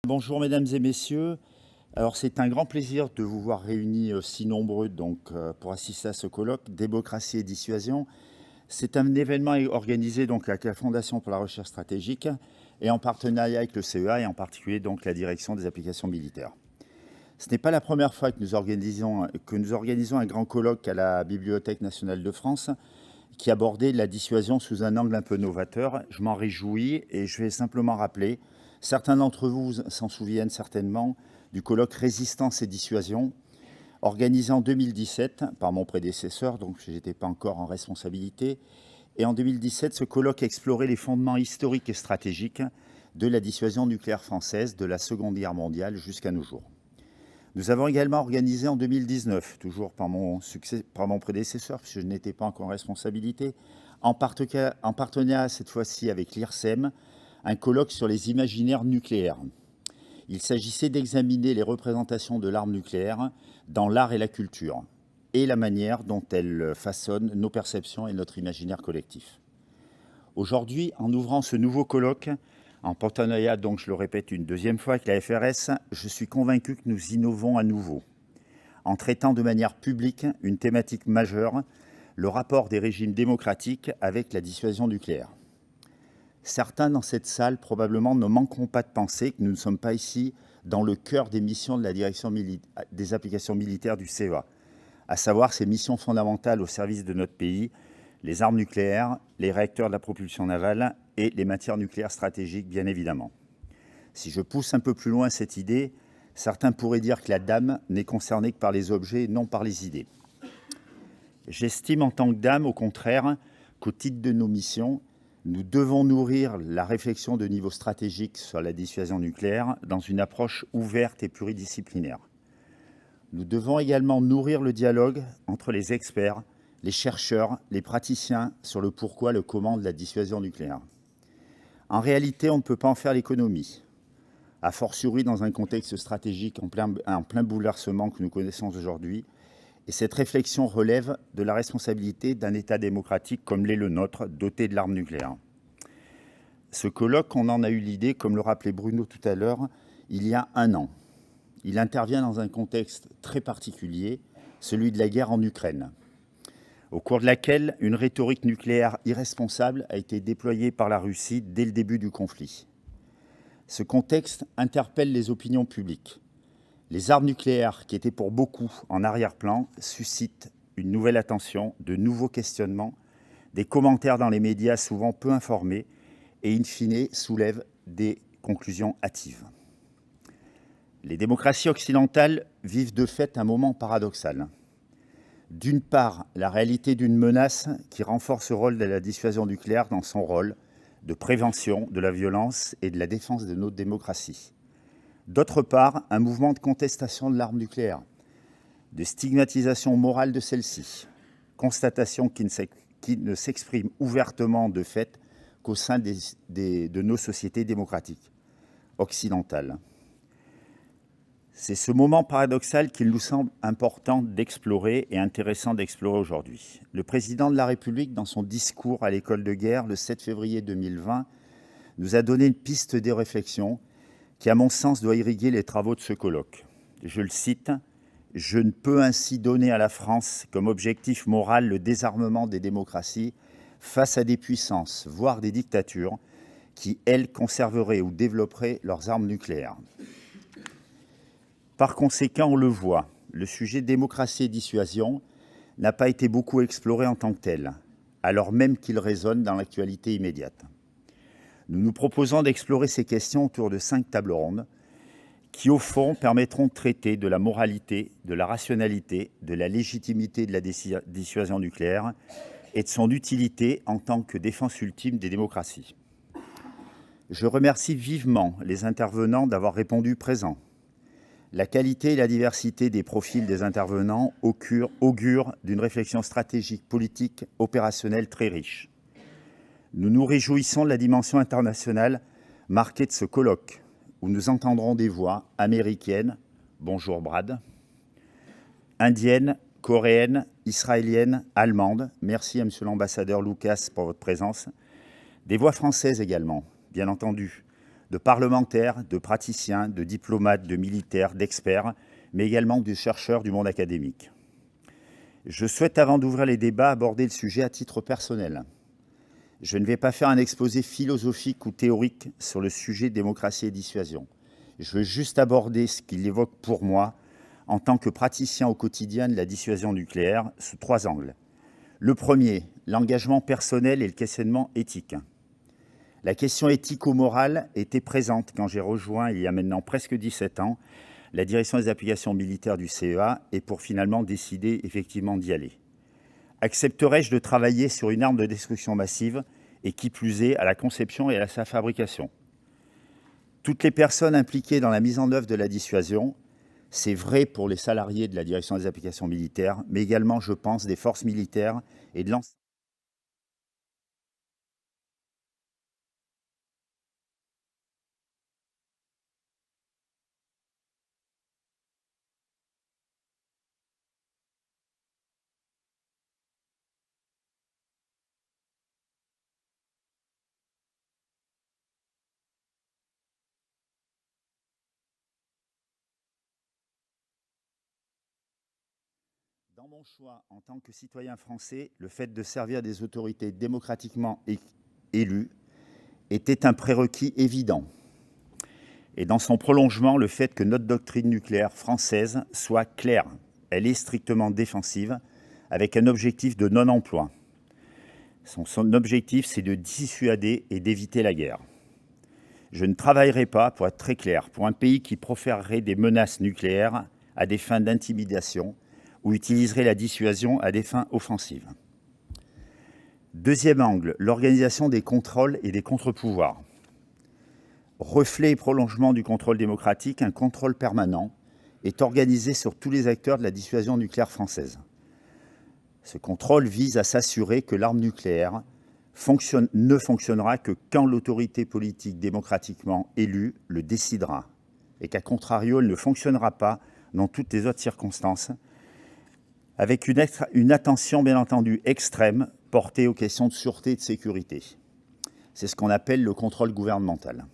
Bonjour mesdames et messieurs. Alors c'est un grand plaisir de vous voir réunis si nombreux pour assister à ce colloque Démocratie et dissuasion. C'est un événement organisé avec la Fondation pour la recherche stratégique et en partenariat avec le CEA et en particulier la direction des applications militaires. Ce n'est pas la première fois que nous organisons un grand colloque à la Bibliothèque nationale de France qui abordait la dissuasion sous un angle un peu novateur. Je m'en réjouis et je vais simplement rappeler, certains d'entre vous s'en souviennent certainement, du colloque Résistance et dissuasion, organisé en 2017 par mon prédécesseur, donc je n'étais pas encore en responsabilité. Et en 2017, ce colloque explorait les fondements historiques et stratégiques de la dissuasion nucléaire française de la Seconde Guerre mondiale jusqu'à nos jours. Nous avons également organisé en 2019, toujours par mon prédécesseur, puisque je n'étais pas encore en responsabilité, en partenariat cette fois-ci avec l'IRSEM, un colloque sur les imaginaires nucléaires. Il s'agissait d'examiner les représentations de l'arme nucléaire dans l'art et la culture, et la manière dont elles façonnent nos perceptions et notre imaginaire collectif. Aujourd'hui, en ouvrant ce nouveau colloque, en partenariat, je le répète une deuxième fois, avec la FRS, je suis convaincu que nous innovons à nouveau, en traitant de manière publique une thématique majeure, le rapport des régimes démocratiques avec la dissuasion nucléaire. Certains dans cette salle, probablement, ne manqueront pas de penser que nous ne sommes pas ici dans le cœur des missions de la direction des applications militaires du CEA, à savoir ses missions fondamentales au service de notre pays, les armes nucléaires, les réacteurs de la propulsion navale et les matières nucléaires stratégiques, bien évidemment. Si je pousse un peu plus loin cette idée, certains pourraient dire que la dame n'est concernée que par les objets et non par les idées. J'estime en tant que dame, au contraire, qu'au titre de nos missions, nous devons nourrir la réflexion de niveau stratégique sur la dissuasion nucléaire dans une approche ouverte et pluridisciplinaire. Nous devons également nourrir le dialogue entre les experts, les chercheurs, les praticiens sur le pourquoi, le comment de la dissuasion nucléaire. En réalité, on ne peut pas en faire l'économie, a fortiori dans un contexte stratégique en plein bouleversement que nous connaissons aujourd'hui. Et cette réflexion relève de la responsabilité d'un État démocratique comme l'est le nôtre, doté de l'arme nucléaire. Ce colloque, on en a eu l'idée, comme le rappelait Bruno tout à l'heure, il y a un an. Il intervient dans un contexte très particulier, celui de la guerre en Ukraine, au cours de laquelle une rhétorique nucléaire irresponsable a été déployée par la Russie dès le début du conflit. Ce contexte interpelle les opinions publiques. Les armes nucléaires, qui étaient pour beaucoup en arrière-plan, suscitent une nouvelle attention, de nouveaux questionnements, des commentaires dans les médias souvent peu informés et, in fine, soulèvent des conclusions hâtives. Les démocraties occidentales vivent de fait un moment paradoxal. D'une part, la réalité d'une menace qui renforce le rôle de la dissuasion nucléaire dans son rôle de prévention de la violence et de la défense de notre démocratie. D'autre part, un mouvement de contestation de l'arme nucléaire, de stigmatisation morale de celle-ci, constatation qui ne s'exprime ouvertement de fait qu'au sein de nos sociétés démocratiques occidentales. C'est ce moment paradoxal qu'il nous semble important d'explorer et intéressant d'explorer aujourd'hui. Le président de la République, dans son discours à l'école de guerre le 7 février 2020, nous a donné une piste de réflexion qui, à mon sens, doit irriguer les travaux de ce colloque. Je le cite, « Je ne peux ainsi donner à la France comme objectif moral le désarmement des démocraties face à des puissances, voire des dictatures, qui, elles, conserveraient ou développeraient leurs armes nucléaires. » Par conséquent, on le voit, le sujet démocratie et dissuasion n'a pas été beaucoup exploré en tant que tel, alors même qu'il résonne dans l'actualité immédiate. Nous nous proposons d'explorer ces questions autour de 5 tables rondes qui, au fond, permettront de traiter de la moralité, de la rationalité, de la légitimité de la dissuasion nucléaire et de son utilité en tant que défense ultime des démocraties. Je remercie vivement les intervenants d'avoir répondu présents. La qualité et la diversité des profils des intervenants augurent d'une réflexion stratégique, politique, opérationnelle très riche. Nous nous réjouissons de la dimension internationale marquée de ce colloque, où nous entendrons des voix américaines, bonjour Brad, indiennes, coréennes, israéliennes, allemandes, merci à monsieur l'ambassadeur Lucas pour votre présence, des voix françaises également, bien entendu, de parlementaires, de praticiens, de diplomates, de militaires, d'experts, mais également de chercheurs du monde académique. Je souhaite, avant d'ouvrir les débats, aborder le sujet à titre personnel. Je ne vais pas faire un exposé philosophique ou théorique sur le sujet démocratie et dissuasion. Je veux juste aborder ce qu'il évoque pour moi en tant que praticien au quotidien de la dissuasion nucléaire sous 3 angles. Le premier, l'engagement personnel et le questionnement éthique. La question éthico-morale était présente quand j'ai rejoint, il y a maintenant presque 17 ans, la direction des applications militaires du CEA et pour finalement décider effectivement d'y aller. Accepterais-je de travailler sur une arme de destruction massive et qui plus est à la conception et à sa fabrication? Toutes les personnes impliquées dans la mise en œuvre de la dissuasion, c'est vrai pour les salariés de la direction des applications militaires, mais également, je pense, des forces militaires et de l'ensemble. Dans mon choix, en tant que citoyen français, le fait de servir des autorités démocratiquement élues était un prérequis évident. Et dans son prolongement, le fait que notre doctrine nucléaire française soit claire. Elle est strictement défensive, avec un objectif de non-emploi. Son objectif, c'est de dissuader et d'éviter la guerre. Je ne travaillerai pas, pour être très clair, pour un pays qui proférerait des menaces nucléaires à des fins d'intimidation ou utiliserait la dissuasion à des fins offensives. Deuxième angle, l'organisation des contrôles et des contre-pouvoirs. Reflet et prolongement du contrôle démocratique, un contrôle permanent est organisé sur tous les acteurs de la dissuasion nucléaire française. Ce contrôle vise à s'assurer que l'arme nucléaire ne fonctionnera que quand l'autorité politique démocratiquement élue le décidera, et qu'à contrario, elle ne fonctionnera pas dans toutes les autres circonstances, avec une attention bien entendu extrême portée aux questions de sûreté et de sécurité. C'est ce qu'on appelle le contrôle gouvernemental.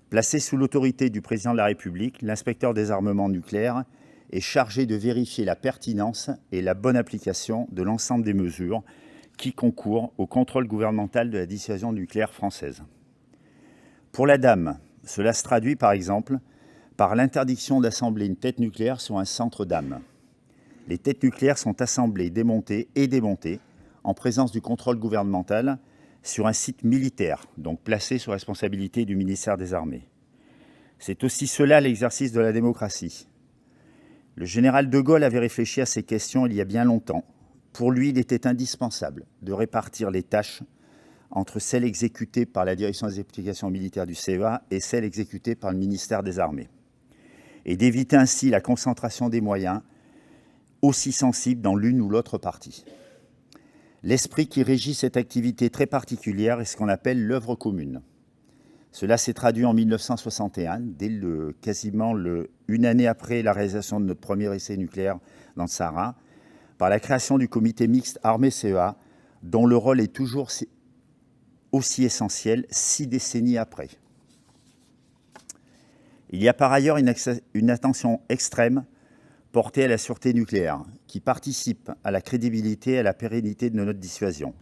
Placé sous l'autorité du président de la République, l'inspecteur des armements nucléaires est chargé de vérifier la pertinence et la bonne application de l'ensemble des mesures qui concourent au contrôle gouvernemental de la dissuasion nucléaire française. Pour la DAM, cela se traduit par exemple par l'interdiction d'assembler une tête nucléaire sur un centre DAM. Les têtes nucléaires sont assemblées, démontées et démontées en présence du contrôle gouvernemental sur un site militaire, donc placé sous responsabilité du ministère des Armées. C'est aussi cela l'exercice de la démocratie. Le général de Gaulle avait réfléchi à ces questions il y a bien longtemps. Pour lui, il était indispensable de répartir les tâches entre celles exécutées par la direction des applications militaires du CEA et celles exécutées par le ministère des Armées, et d'éviter ainsi la concentration des moyens aussi sensibles dans l'une ou l'autre partie. L'esprit qui régit cette activité très particulière est ce qu'on appelle l'œuvre commune. Cela s'est traduit en 1961, quasiment une année après la réalisation de notre premier essai nucléaire dans le Sahara, par la création du comité mixte armée-CEA, dont le rôle est toujours aussi essentiel 6 décennies après. Il y a par ailleurs une attention extrême portée à la sûreté nucléaire, qui participe à la crédibilité et à la pérennité de notre dissuasion.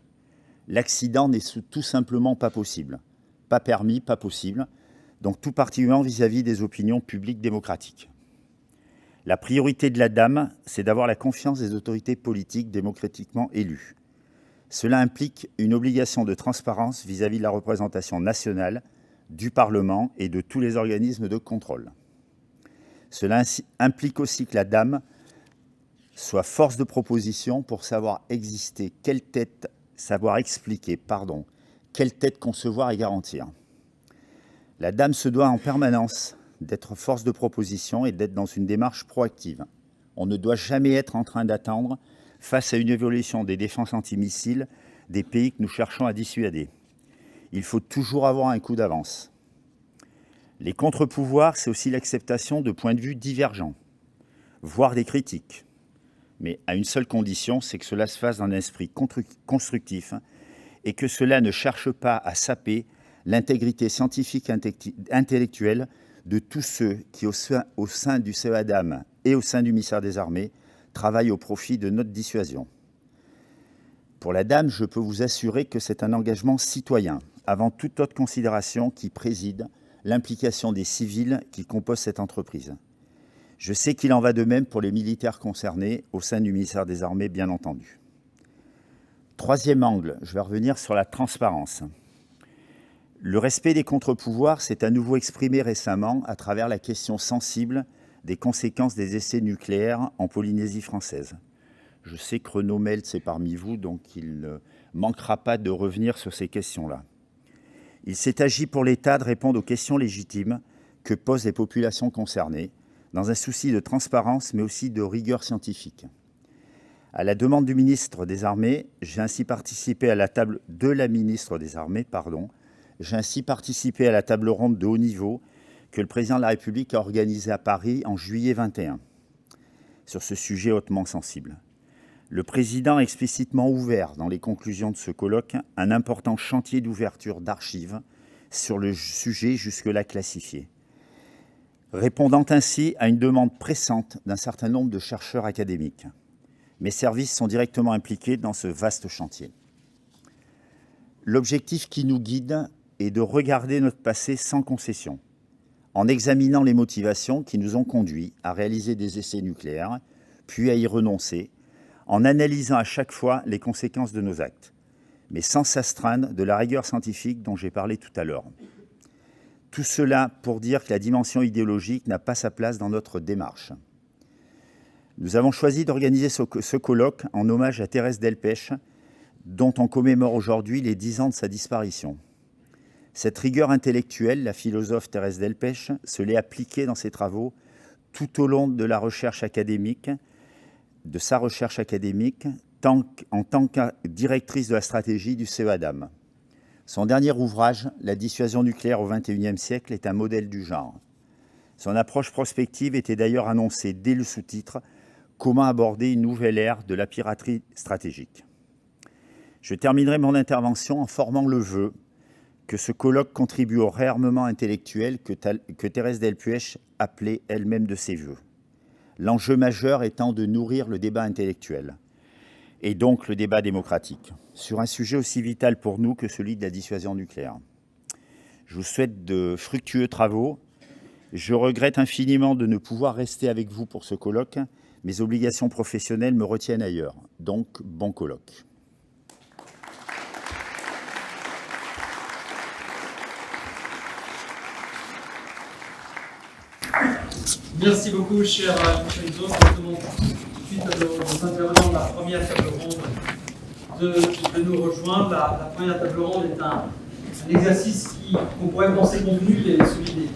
L'accident n'est tout simplement pas possible. Pas permis, pas possible, donc tout particulièrement vis-à-vis des opinions publiques démocratiques. La priorité de la DAM, c'est d'avoir la confiance des autorités politiques démocratiquement élues. Cela implique une obligation de transparence vis-à-vis de la représentation nationale, du Parlement et de tous les organismes de contrôle. Cela implique aussi que la DAM soit force de proposition pour savoir expliquer, quelle tête concevoir et garantir. La DAM se doit en permanence d'être force de proposition et d'être dans une démarche proactive. On ne doit jamais être en train d'attendre face à une évolution des défenses antimissiles des pays que nous cherchons à dissuader. Il faut toujours avoir un coup d'avance. Les contre-pouvoirs, c'est aussi l'acceptation de points de vue divergents, voire des critiques. Mais à une seule condition, c'est que cela se fasse dans un esprit constructif et que cela ne cherche pas à saper l'intégrité scientifique et intellectuelle de tous ceux qui, au sein du CEADAM et au sein du ministère des Armées, travaillent au profit de notre dissuasion. Pour la DAM, je peux vous assurer que c'est un engagement citoyen, avant toute autre considération, qui préside l'implication des civils qui composent cette entreprise. Je sais qu'il en va de même pour les militaires concernés, au sein du ministère des Armées, bien entendu. Troisième angle, je vais revenir sur la transparence. Le respect des contre-pouvoirs s'est à nouveau exprimé récemment à travers la question sensible des conséquences des essais nucléaires en Polynésie française. Je sais que Renaud Meltz est parmi vous, donc il ne manquera pas de revenir sur ces questions-là. Il s'est agi pour l'État de répondre aux questions légitimes que posent les populations concernées, dans un souci de transparence, mais aussi de rigueur scientifique. À la demande du ministre des Armées, j'ai ainsi participé à la table ronde de haut niveau que le président de la République a organisée à Paris en juillet 2021, sur ce sujet hautement sensible. Le président a explicitement ouvert, dans les conclusions de ce colloque, un important chantier d'ouverture d'archives sur le sujet jusque-là classifié, répondant ainsi à une demande pressante d'un certain nombre de chercheurs académiques. Mes services sont directement impliqués dans ce vaste chantier. L'objectif qui nous guide est de regarder notre passé sans concession, en examinant les motivations qui nous ont conduits à réaliser des essais nucléaires, puis à y renoncer, en analysant à chaque fois les conséquences de nos actes, mais sans s'astreindre de la rigueur scientifique dont j'ai parlé tout à l'heure. Tout cela pour dire que la dimension idéologique n'a pas sa place dans notre démarche. Nous avons choisi d'organiser ce colloque en hommage à Thérèse Delpech, dont on commémore aujourd'hui les 10 ans de sa disparition. Cette rigueur intellectuelle, la philosophe Thérèse Delpech se l'est appliquée dans ses travaux tout au long de sa recherche académique, en tant que directrice de la stratégie du CEADAM. Son dernier ouvrage, La dissuasion nucléaire au XXIe siècle, est un modèle du genre. Son approche prospective était d'ailleurs annoncée dès le sous-titre « Comment aborder une nouvelle ère de la piraterie stratégique ». Je terminerai mon intervention en formant le vœu que ce colloque contribue au réarmement intellectuel que Thérèse Delpech appelait elle-même de ses vœux. L'enjeu majeur étant de nourrir le débat intellectuel, et donc le débat démocratique, sur un sujet aussi vital pour nous que celui de la dissuasion nucléaire. Je vous souhaite de fructueux travaux. Je regrette infiniment de ne pouvoir rester avec vous pour ce colloque. Mes obligations professionnelles me retiennent ailleurs. Donc, bon colloque. Merci beaucoup, cher Enzo. Nous demandons tout de suite aux intervenants de la première table ronde de nous rejoindre. La première table ronde est un exercice qu'on pourrait penser convenu, celui du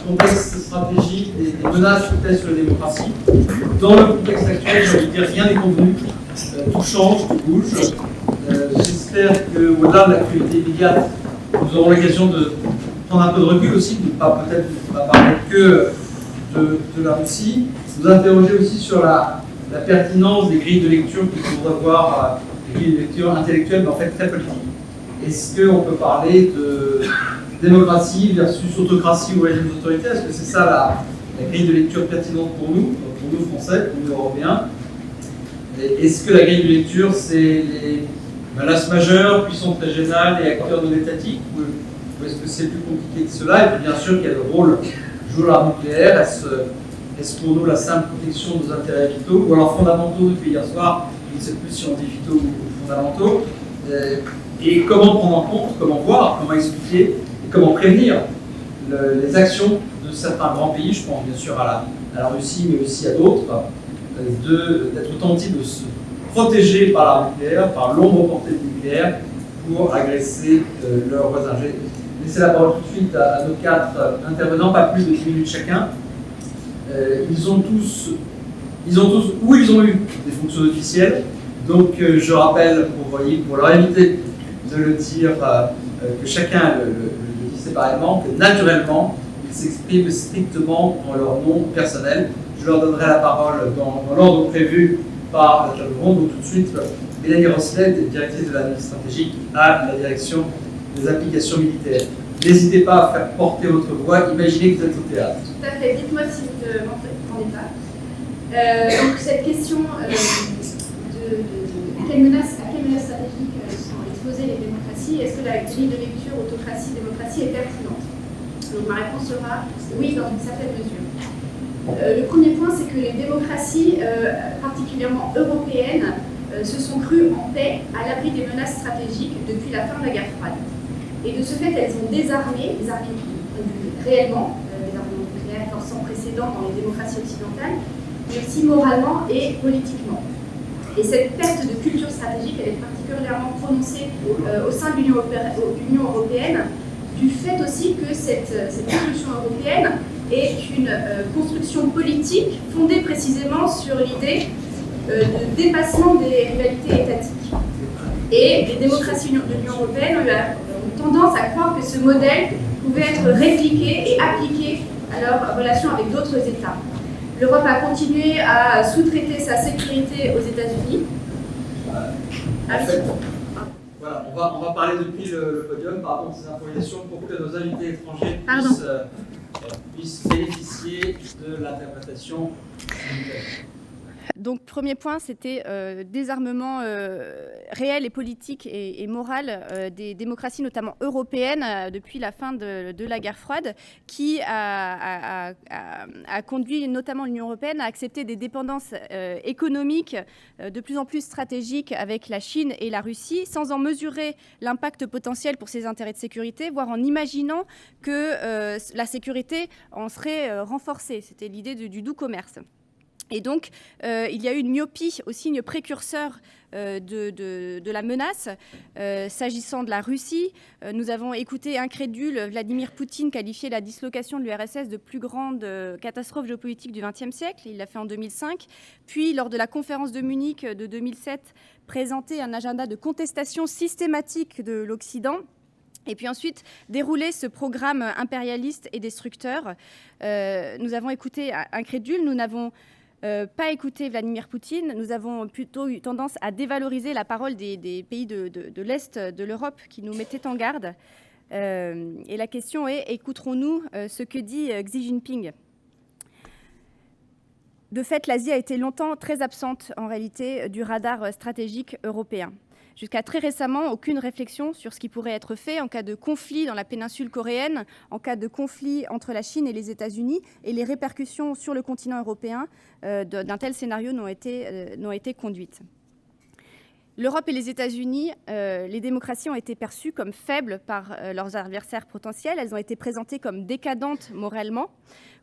contexte stratégique, des menaces qui pèsent sur la démocratie. Dans le contexte actuel, je veux dire, rien n'est convenu. Tout change, tout bouge. J'espère qu'au-delà de l'actualité immédiate, nous aurons l'occasion de prendre un peu de recul aussi, de ne pas peut-être pas parler que de la Russie, nous interroger aussi sur la pertinence des grilles de lecture qu'il faudra voir, des grilles de lecture intellectuelles, mais en fait très politiques. Est-ce qu'on peut parler de démocratie versus autocratie ou régime d'autorité? Est-ce que c'est ça la grille de lecture pertinente pour nous Français, pour nous Européens? Est-ce que la grille de lecture, c'est les menaces majeures, puissances régionales et acteurs non étatiques, ou est-ce que c'est plus compliqué que cela? Et puis bien sûr, qu'il y a le rôle joué l'arme nucléaire. Est-ce pour nous la simple protection de nos intérêts vitaux, ou alors fondamentaux depuis hier soir, je ne sais plus si on dit vitaux ou fondamentaux, et comment prendre en compte, comment voir, comment expliquer, et comment prévenir les actions de certains grands pays, je pense bien sûr à la Russie, mais aussi à d'autres, d'être tentés de se protéger par l'arme nucléaire, par l'ombre portée du nucléaire, pour agresser leurs voisins. Je vais laisser la parole tout de suite à nos 4 intervenants, pas plus de 10 minutes chacun. Ils ont tous eu des fonctions officielles, donc je rappelle pour leur éviter de le dire, que chacun le dit séparément, que naturellement, ils s'expriment strictement dans leur nom personnel. Je leur donnerai la parole dans l'ordre prévu par la table ronde, donc tout de suite, Mélanie Rosselet, directrice de l'analyse stratégique à la direction des applications militaires. N'hésitez pas à faire porter votre voix. Imaginez que vous êtes au théâtre. Tout à fait. Dites-moi si vous ne m'entendez pas. Donc cette question à quelle menace stratégique sont exposées les démocraties, est-ce que la grille de lecture autocratie-démocratie est pertinente? Donc ma réponse sera oui, dans une certaine mesure. Le premier point, c'est que les démocraties, particulièrement européennes, se sont crues en paix à l'abri des menaces stratégiques depuis la fin de la guerre froide. Et de ce fait, elles ont désarmé réellement, des armements nucléaires sans précédent dans les démocraties occidentales, mais aussi moralement et politiquement. Et cette perte de culture stratégique, elle est particulièrement prononcée au sein de l'Union européenne, du fait aussi que cette construction européenne est une construction politique fondée précisément sur l'idée de dépassement des rivalités étatiques. Et les démocraties de l'Union européenne ont tendance à croire que ce modèle pouvait être répliqué et appliqué à leurs relations avec d'autres États. L'Europe a continué à sous-traiter sa sécurité aux États-Unis. Voilà, on va parler depuis le podium par rapport à ces improvisations pour que nos invités étrangers puissent bénéficier de l'interprétation. Donc, premier point, c'était désarmement réel et politique et moral des démocraties, notamment européennes, depuis la fin de la guerre froide, qui a conduit notamment l'Union européenne à accepter des dépendances économiques de plus en plus stratégiques avec la Chine et la Russie, sans en mesurer l'impact potentiel pour ses intérêts de sécurité, voire en imaginant que la sécurité en serait renforcée. C'était l'idée du doux commerce. Et donc, il y a eu une myopie au signe précurseur de la menace. S'agissant de la Russie, nous avons écouté incrédule Vladimir Poutine qualifier la dislocation de l'URSS de plus grande catastrophe géopolitique du XXe siècle. Il l'a fait en 2005. Puis, lors de la conférence de Munich de 2007, présenter un agenda de contestation systématique de l'Occident. Et puis ensuite, dérouler ce programme impérialiste et destructeur. Nous avons écouté incrédule, nous n'avons pas écouté Vladimir Poutine. Nous avons plutôt eu tendance à dévaloriser la parole des pays de l'Est de l'Europe qui nous mettaient en garde. Et la question est, écouterons-nous ce que dit Xi Jinping ? De fait, l'Asie a été longtemps très absente, en réalité, du radar stratégique européen. Jusqu'à très récemment, aucune réflexion sur ce qui pourrait être fait en cas de conflit dans la péninsule coréenne, en cas de conflit entre la Chine et les États-Unis, et les répercussions sur le continent européen d'un tel scénario n'ont été conduites. L'Europe et les États-Unis, les démocraties ont été perçues comme faibles par leurs adversaires potentiels. Elles ont été présentées comme décadentes moralement,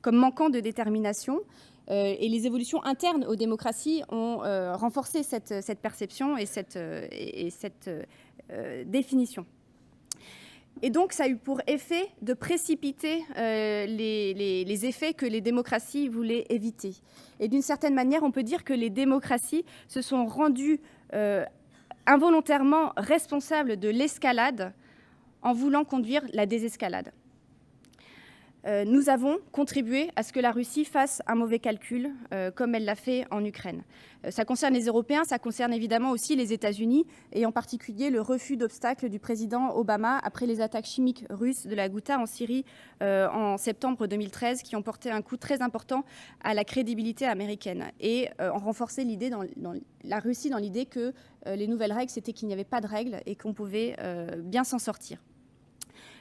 comme manquant de détermination. Et les évolutions internes aux démocraties ont renforcé cette perception et cette définition. Et donc, ça a eu pour effet de précipiter les effets que les démocraties voulaient éviter. Et d'une certaine manière, on peut dire que les démocraties se sont rendues involontairement responsables de l'escalade en voulant conduire la désescalade. Nous avons contribué à ce que la Russie fasse un mauvais calcul, comme elle l'a fait en Ukraine. Ça concerne les Européens, ça concerne évidemment aussi les États-Unis, et en particulier le refus d'obstacle du président Obama après les attaques chimiques russes de la Ghouta en Syrie en septembre 2013, qui ont porté un coup très important à la crédibilité américaine et ont renforcé l'idée dans la Russie dans l'idée que les nouvelles règles, c'était qu'il n'y avait pas de règles et qu'on pouvait bien s'en sortir.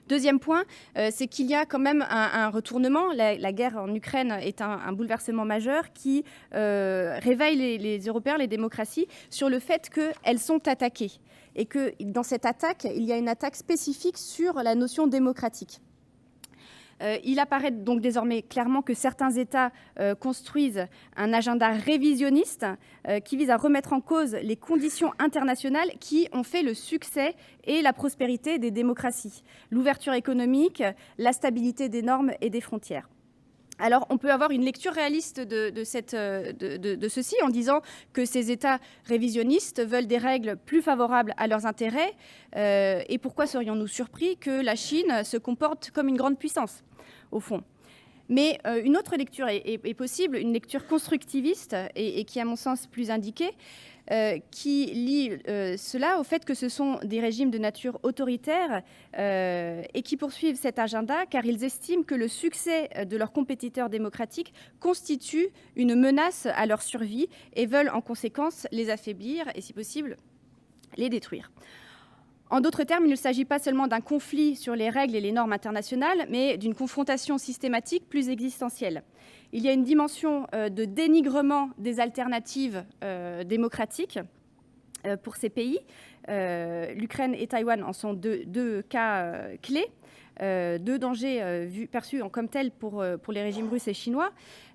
Deuxième point, c'est qu'il y a quand même un retournement. La guerre en Ukraine est un bouleversement majeur qui réveille les Européens, les démocraties, sur le fait qu'elles sont attaquées. Et que dans cette attaque, il y a une attaque spécifique sur la notion démocratique. Il apparaît donc désormais clairement que certains États construisent un agenda révisionniste qui vise à remettre en cause les conditions internationales qui ont fait le succès et la prospérité des démocraties. L'ouverture économique, la stabilité des normes et des frontières. Alors, on peut avoir une lecture réaliste de ceci en disant que ces États révisionnistes veulent des règles plus favorables à leurs intérêts. Et pourquoi serions-nous surpris que la Chine se comporte comme une grande puissance, au fond ? Mais une autre lecture est possible, une lecture constructiviste et qui, à mon sens, plus indiquée, qui lie cela au fait que ce sont des régimes de nature autoritaire et qui poursuivent cet agenda car ils estiment que le succès de leurs compétiteurs démocratiques constitue une menace à leur survie et veulent en conséquence les affaiblir et, si possible, les détruire. En d'autres termes, il ne s'agit pas seulement d'un conflit sur les règles et les normes internationales, mais d'une confrontation systématique plus existentielle. Il y a une dimension de dénigrement des alternatives démocratiques pour ces pays. L'Ukraine et Taïwan en sont deux cas clés, deux dangers perçus comme tels pour les régimes russes et chinois.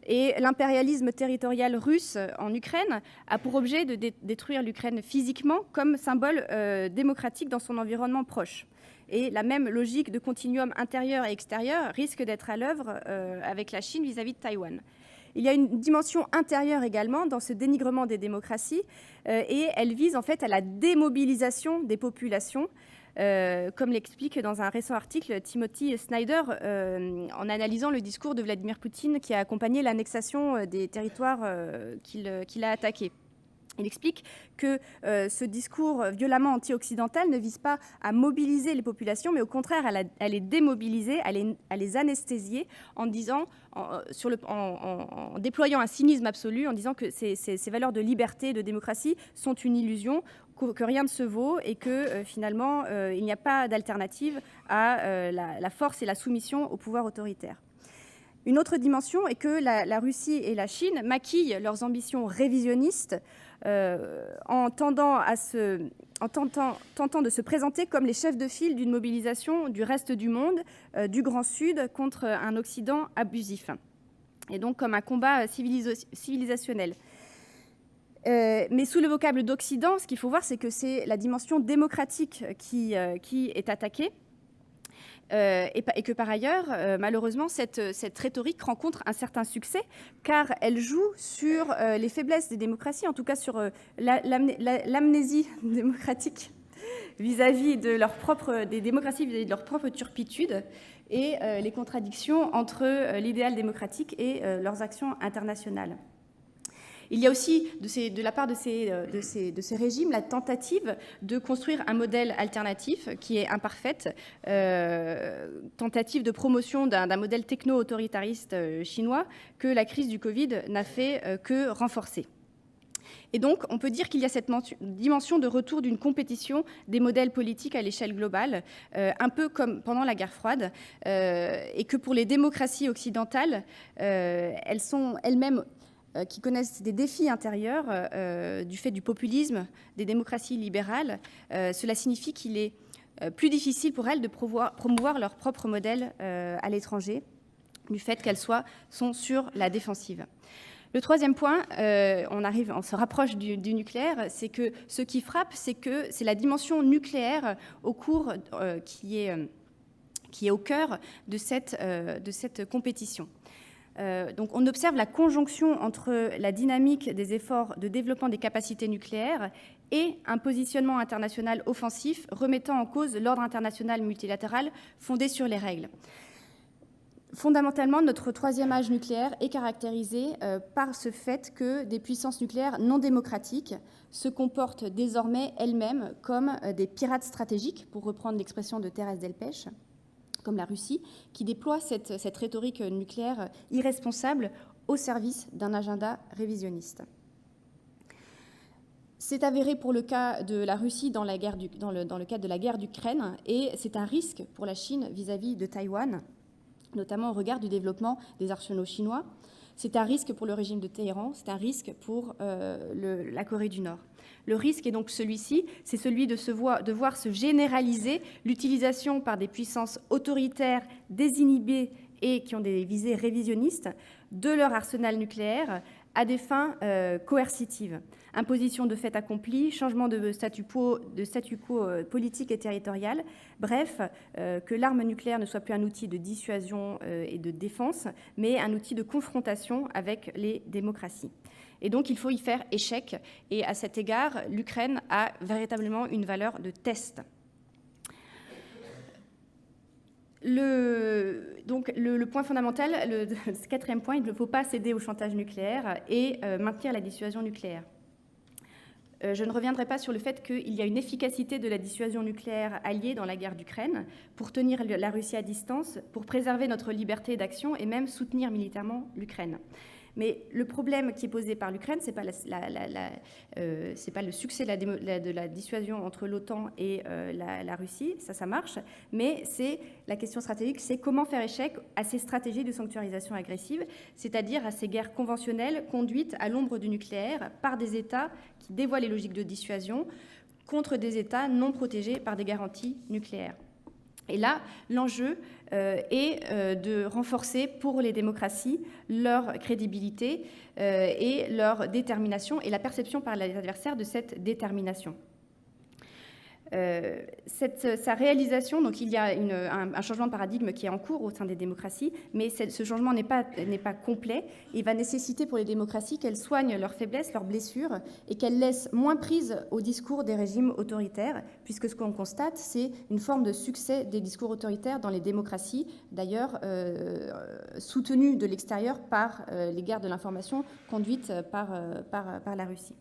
Et l'impérialisme territorial russe en Ukraine a pour objet de détruire l'Ukraine physiquement comme symbole démocratique dans son environnement proche. Et la même logique de continuum intérieur et extérieur risque d'être à l'œuvre avec la Chine vis-à-vis de Taïwan. Il y a une dimension intérieure également dans ce dénigrement des démocraties et elle vise en fait à la démobilisation des populations. Comme l'explique dans un récent article Timothy Snyder en analysant le discours de Vladimir Poutine qui a accompagné l'annexation des territoires qu'il a attaqués. Il explique que ce discours violemment anti-occidental ne vise pas à mobiliser les populations, mais au contraire à les démobiliser, à les anesthésier en déployant un cynisme absolu, en disant que ces valeurs de liberté et de démocratie sont une illusion, que rien ne se vaut et que finalement il n'y a pas d'alternative à la force et la soumission au pouvoir autoritaire. Une autre dimension est que la Russie et la Chine maquillent leurs ambitions révisionnistes en tentant de se présenter comme les chefs de file d'une mobilisation du reste du monde, du Grand Sud, contre un Occident abusif, et donc comme un combat civilisationnel. Mais sous le vocable d'Occident, ce qu'il faut voir, c'est que c'est la dimension démocratique qui est attaquée. Et que par ailleurs, malheureusement, cette rhétorique rencontre un certain succès, car elle joue sur les faiblesses des démocraties, en tout cas sur l'amnésie démocratique vis-à-vis de des démocraties vis-à-vis de leur propre turpitude et les contradictions entre l'idéal démocratique et leurs actions internationales. Il y a aussi, de la part de ces régimes, la tentative de construire un modèle alternatif qui est imparfaite, tentative de promotion d'un modèle techno-autoritariste chinois que la crise du Covid n'a fait que renforcer. Et donc, on peut dire qu'il y a cette dimension de retour d'une compétition des modèles politiques à l'échelle globale, un peu comme pendant la guerre froide, et que pour les démocraties occidentales, elles sont elles-mêmes qui connaissent des défis intérieurs du fait du populisme des démocraties libérales. Cela signifie qu'il est plus difficile pour elles de promouvoir leur propre modèle à l'étranger, du fait qu'elles sont sur la défensive. Le troisième point, on se rapproche du nucléaire, c'est que ce qui frappe, c'est la dimension nucléaire qui est au cœur de cette compétition. Donc on observe la conjonction entre la dynamique des efforts de développement des capacités nucléaires et un positionnement international offensif remettant en cause l'ordre international multilatéral fondé sur les règles. Fondamentalement, notre troisième âge nucléaire est caractérisé par ce fait que des puissances nucléaires non démocratiques se comportent désormais elles-mêmes comme des pirates stratégiques, pour reprendre l'expression de Thérèse Delpech, comme la Russie, qui déploie cette rhétorique nucléaire irresponsable au service d'un agenda révisionniste. C'est avéré pour le cas de la Russie dans le cadre de la guerre d'Ukraine, et c'est un risque pour la Chine vis-à-vis de Taïwan, notamment au regard du développement des arsenaux chinois. C'est un risque pour le régime de Téhéran, c'est un risque pour la Corée du Nord. Le risque est donc celui-ci, c'est celui de voir se généraliser l'utilisation par des puissances autoritaires, désinhibées et qui ont des visées révisionnistes de leur arsenal nucléaire à des fins coercitives. Imposition de fait accompli, changement de statu quo politique et territorial. Bref, que l'arme nucléaire ne soit plus un outil de dissuasion et de défense, mais un outil de confrontation avec les démocraties. Et donc, il faut y faire échec. Et à cet égard, l'Ukraine a véritablement une valeur de test. Donc le point fondamental, le 4e point, il ne faut pas céder au chantage nucléaire et maintenir la dissuasion nucléaire. Je ne reviendrai pas sur le fait qu'il y a une efficacité de la dissuasion nucléaire alliée dans la guerre d'Ukraine pour tenir la Russie à distance, pour préserver notre liberté d'action et même soutenir militairement l'Ukraine. Mais le problème qui est posé par l'Ukraine, ce n'est pas, pas le succès de la dissuasion entre l'OTAN et la Russie, ça marche, mais c'est la question stratégique, c'est comment faire échec à ces stratégies de sanctuarisation agressive, c'est-à-dire à ces guerres conventionnelles conduites à l'ombre du nucléaire par des États qui dévoient les logiques de dissuasion contre des États non protégés par des garanties nucléaires. Et là, l'enjeu est de renforcer pour les démocraties leur crédibilité et leur détermination et la perception par les adversaires de cette détermination. Sa réalisation, donc il y a un changement de paradigme qui est en cours au sein des démocraties, mais ce changement n'est pas complet. Il va nécessiter pour les démocraties qu'elles soignent leurs faiblesses, leurs blessures, et qu'elles laissent moins prise au discours des régimes autoritaires, puisque ce qu'on constate, c'est une forme de succès des discours autoritaires dans les démocraties, d'ailleurs soutenus de l'extérieur par les guerres de l'information conduites par la Russie.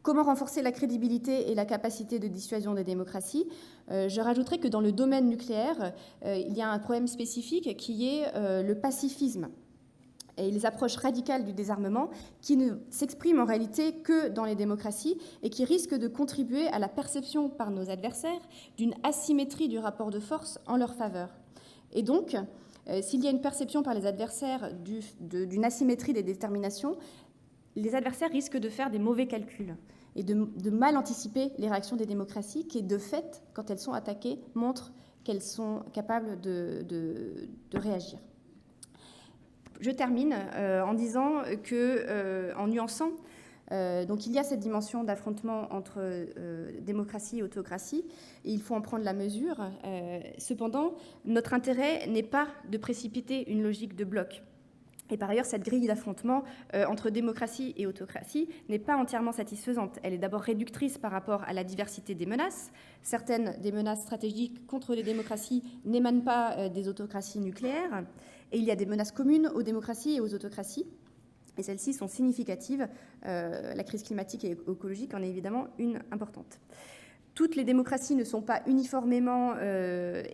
Comment renforcer la crédibilité et la capacité de dissuasion des démocraties ? Je rajouterai que dans le domaine nucléaire, il y a un problème spécifique qui est le pacifisme et les approches radicales du désarmement qui ne s'expriment en réalité que dans les démocraties et qui risquent de contribuer à la perception par nos adversaires d'une asymétrie du rapport de force en leur faveur. Et donc, s'il y a une perception par les adversaires d'une asymétrie des déterminations, les adversaires risquent de faire des mauvais calculs et de mal anticiper les réactions des démocraties qui, de fait, quand elles sont attaquées, montrent qu'elles sont capables de réagir. Je termine en disant en nuançant, donc il y a cette dimension d'affrontement entre démocratie et autocratie, et il faut en prendre la mesure. Cependant, notre intérêt n'est pas de précipiter une logique de bloc. Et par ailleurs, cette grille d'affrontement entre démocratie et autocratie n'est pas entièrement satisfaisante. Elle est d'abord réductrice par rapport à la diversité des menaces. Certaines des menaces stratégiques contre les démocraties n'émanent pas des autocraties nucléaires. Et il y a des menaces communes aux démocraties et aux autocraties. Et celles-ci sont significatives. La crise climatique et écologique en est évidemment une importante. Toutes les démocraties ne sont pas uniformément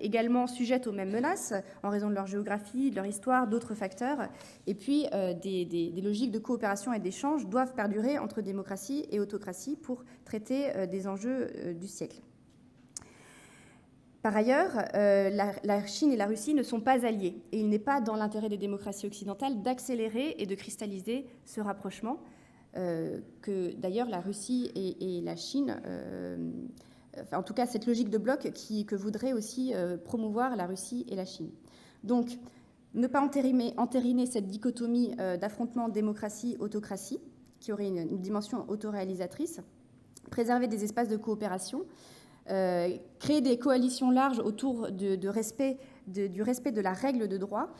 également sujettes aux mêmes menaces en raison de leur géographie, de leur histoire, d'autres facteurs. Et puis, des logiques de coopération et d'échange doivent perdurer entre démocratie et autocratie pour traiter des enjeux du siècle. Par ailleurs, la Chine et la Russie ne sont pas alliées. Et il n'est pas dans l'intérêt des démocraties occidentales d'accélérer et de cristalliser ce rapprochement que d'ailleurs la Russie et la Chine... en tout cas, cette logique de bloc que voudraient aussi promouvoir la Russie et la Chine. Donc, ne pas entériner cette dichotomie d'affrontement démocratie-autocratie, qui aurait une dimension autoréalisatrice, préserver des espaces de coopération, créer des coalitions larges autour du respect de la règle de droit.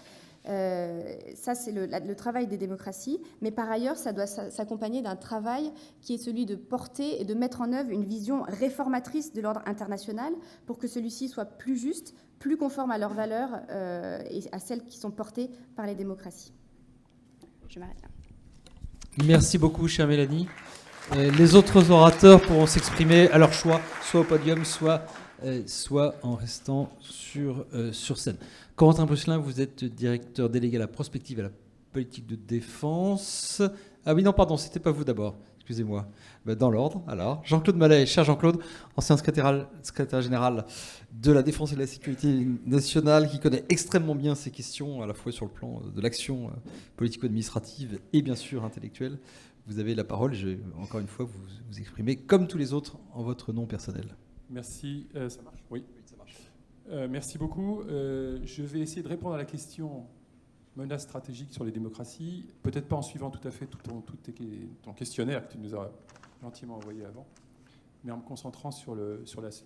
Ça, c'est le travail des démocraties, mais par ailleurs, ça doit s'accompagner d'un travail qui est celui de porter et de mettre en œuvre une vision réformatrice de l'ordre international pour que celui-ci soit plus juste, plus conforme à leurs valeurs et à celles qui sont portées par les démocraties. Je m'arrête là. Merci beaucoup, chère Mélanie. Les autres orateurs pourront s'exprimer à leur choix, soit au podium, soit en restant sur scène. Corentin Brusselin, vous êtes directeur délégué à la prospective et à la politique de défense. Ah oui, non, pardon, c'était pas vous d'abord, excusez-moi. Dans l'ordre, alors. Jean-Claude Mallet, cher Jean-Claude, ancien secrétaire général de la Défense et de la Sécurité nationale, qui connaît extrêmement bien ces questions, à la fois sur le plan de l'action politico-administrative et bien sûr intellectuelle. Vous avez la parole, je vais encore une fois vous exprimer, comme tous les autres, en votre nom personnel. Merci, ça marche. Oui, ça marche. Merci beaucoup. Je vais essayer de répondre à la question menace stratégique sur les démocraties, peut-être pas en suivant tout à fait tout ton questionnaire que tu nous as gentiment envoyé avant, mais en me concentrant sur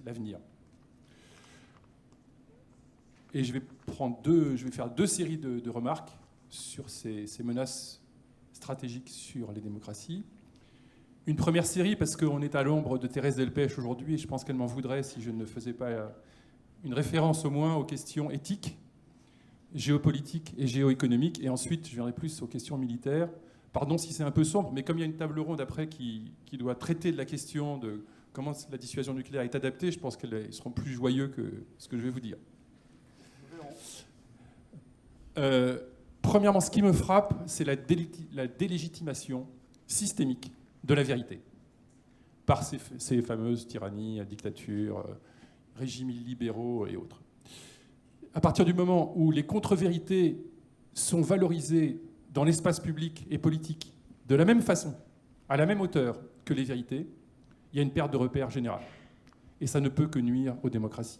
l'avenir. Et je vais faire deux séries de remarques sur ces menaces stratégiques sur les démocraties. Une première série, parce qu'on est à l'ombre de Thérèse Delpech aujourd'hui, et je pense qu'elle m'en voudrait si je ne faisais pas une référence au moins aux questions éthiques géopolitiques et géoéconomiques. Et ensuite, je viendrai plus aux questions militaires. Pardon si c'est un peu sombre, mais comme il y a une table ronde après qui doit traiter de la question de comment la dissuasion nucléaire est adaptée, je pense qu'ils seront plus joyeux que ce que je vais vous dire. Premièrement, ce qui me frappe, c'est la délégitimation systémique de la vérité par ces fameuses tyrannies, dictatures, régimes illibéraux et autres. À partir du moment où les contre-vérités sont valorisées dans l'espace public et politique de la même façon, à la même hauteur que les vérités, il y a une perte de repères générale. Et ça ne peut que nuire aux démocraties,